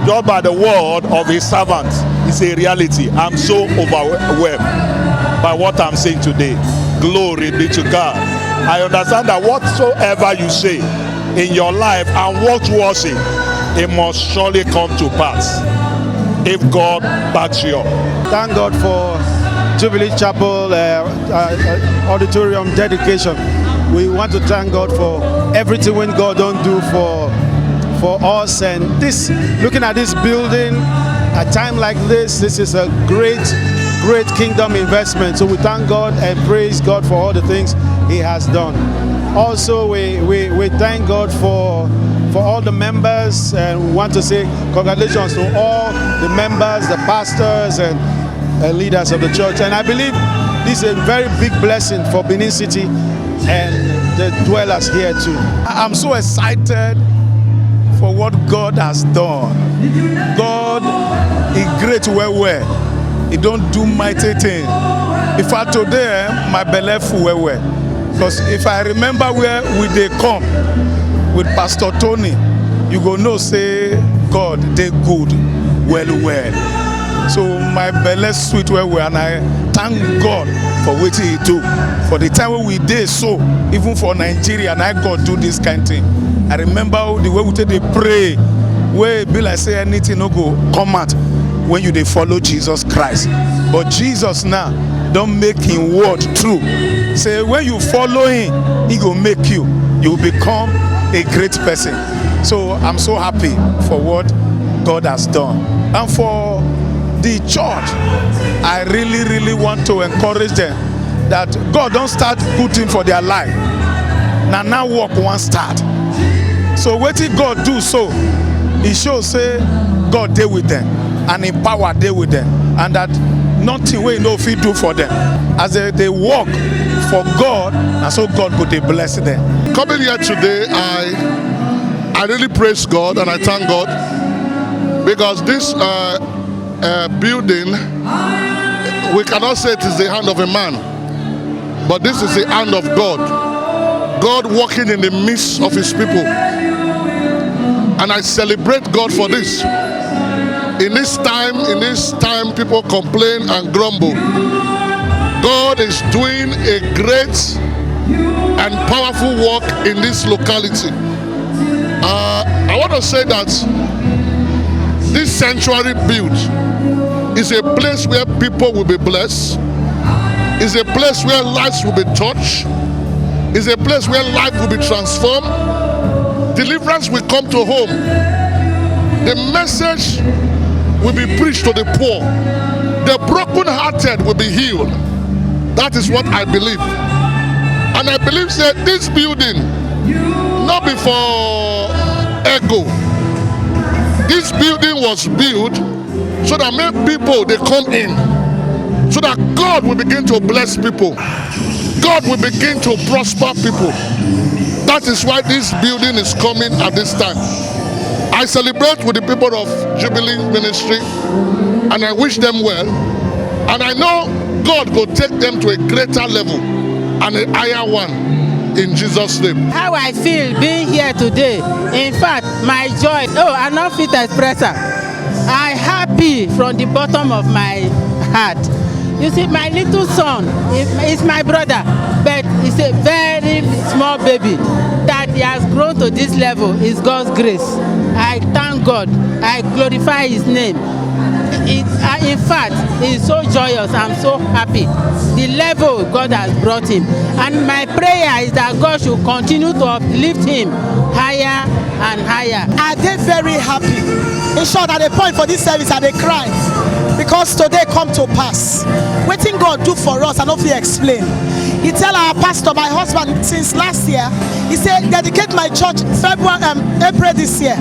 Just by the word of his servant, it's a reality. I'm so overwhelmed by what I'm saying today. Glory be to God. I understand that whatsoever you say in your life and what was it must surely come to pass if God backs you up. Thank God for Jubilee Chapel auditorium dedication. We want to thank God for everything when God don't do for us. And this, looking at this building, a time like this is a great kingdom investment. So we thank God and praise God for all the things He has done. Also, we thank God for all the members, and we want to say congratulations to all the members, the pastors and leaders of the church. And I believe this is a very big blessing for Benin City and the dwellers here too. I'm so excited for what God has done. God is great well. He don't do mighty things. In fact, today my belly full well. Because if I remember where we they come with Pastor Tony, you go know say God they good well. So my belly sweet well, and I thank God for what He do. For the time when we did so, even for Nigeria, and I God do this kind of thing. I remember the way we take they pray, where be like say anything no go come out when you they follow Jesus Christ. But Jesus now don't make Him word true. Say when you follow Him, He will make you. You will become a great person. So I'm so happy for what God has done. And for the church, I really want to encourage them that God don't start putting for their life. Now work one start. So what did God do? So He shows say God deal with them and empower deal with them, and that nothing we know if He do for them as they work for God, and so God could they bless them. Coming here today, I really praise God and I thank God, because this building, we cannot say it is the hand of a man, but this is the hand of God. God working in the midst of His people. And I celebrate God for this. In this time people complain and grumble. God is doing a great and powerful work in this locality. I want to say that this sanctuary built is a place where people will be blessed. Is a place where lives will be touched. Is a place where life will be transformed. Deliverance will come to home. The message will be preached to the poor. The brokenhearted will be healed. That is what I believe. And I believe that this building, not before ego. This building was built so that many people, they come in. So that God will begin to bless people. God will begin to prosper people. That is why this building is coming at this time. I celebrate with the people of Jubilee Ministry, and I wish them well. And I know God will take them to a greater level and a higher one. in Jesus' name. How I feel being here today, in fact, my joy, I'm not fit to express it. I'm happy from the bottom of my heart. You see, my little son is my brother, but he's a very small baby. That he has grown to this level is God's grace. I thank God. I glorify His name. In fact, he's so joyous. I'm so happy. The level God has brought him. And my prayer is that God should continue to uplift him higher and higher. Are they very happy? In short, at the point for this service, are they crying? Because today come to pass. Waiting God do for us and hopefully explain. He tell our pastor, my husband, since last year, he said, dedicate my church April this year.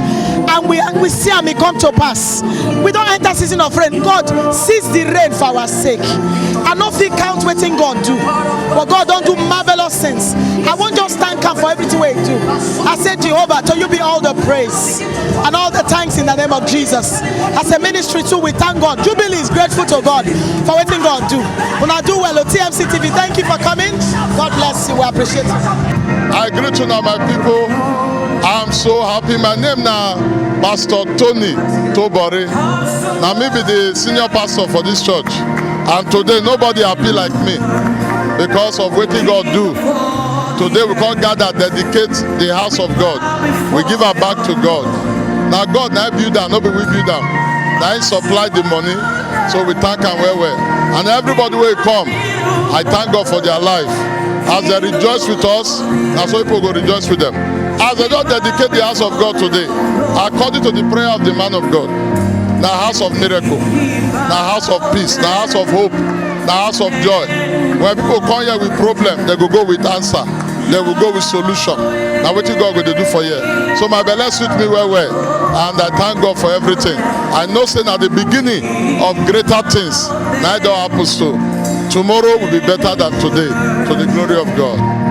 And we see him come to pass. We don't enter season of rain. God sees the rain for our sake. And nothing count waiting God do. But God don't do marvelous things. I won't just thank him for everything we do. I said, Jehovah, to you be all the praise and all the thanks in the name of Jesus. As a ministry too, we thank God. Jubilee is grateful to God for waiting God do. When I do well, TMC TV, thank you for coming. God bless you. We appreciate it. I greet you now, my people. I'm so happy. My name now, Pastor Tony Tobore. Now me be the senior pastor for this church. And today nobody happy like me because of what God do. Today we can't gather, dedicate the house of God. We give our back to God. Now God now build them, nobody will build them. Now He supply the money, so we thank Him well. And everybody will come. I thank God for their life. As they rejoice with us, that's why people go rejoice with them. As they don't dedicate the house of God today, according to the prayer of the man of God, the house of miracle, the house of peace, the house of hope, the house of joy. When people come here with problem, they go with answer. They will go with solution. Now what God will do for you? So my belly suit me well, and I thank God for everything. I know saying at the beginning of greater things, neither happens to. Tomorrow will be better than today, to the glory of God.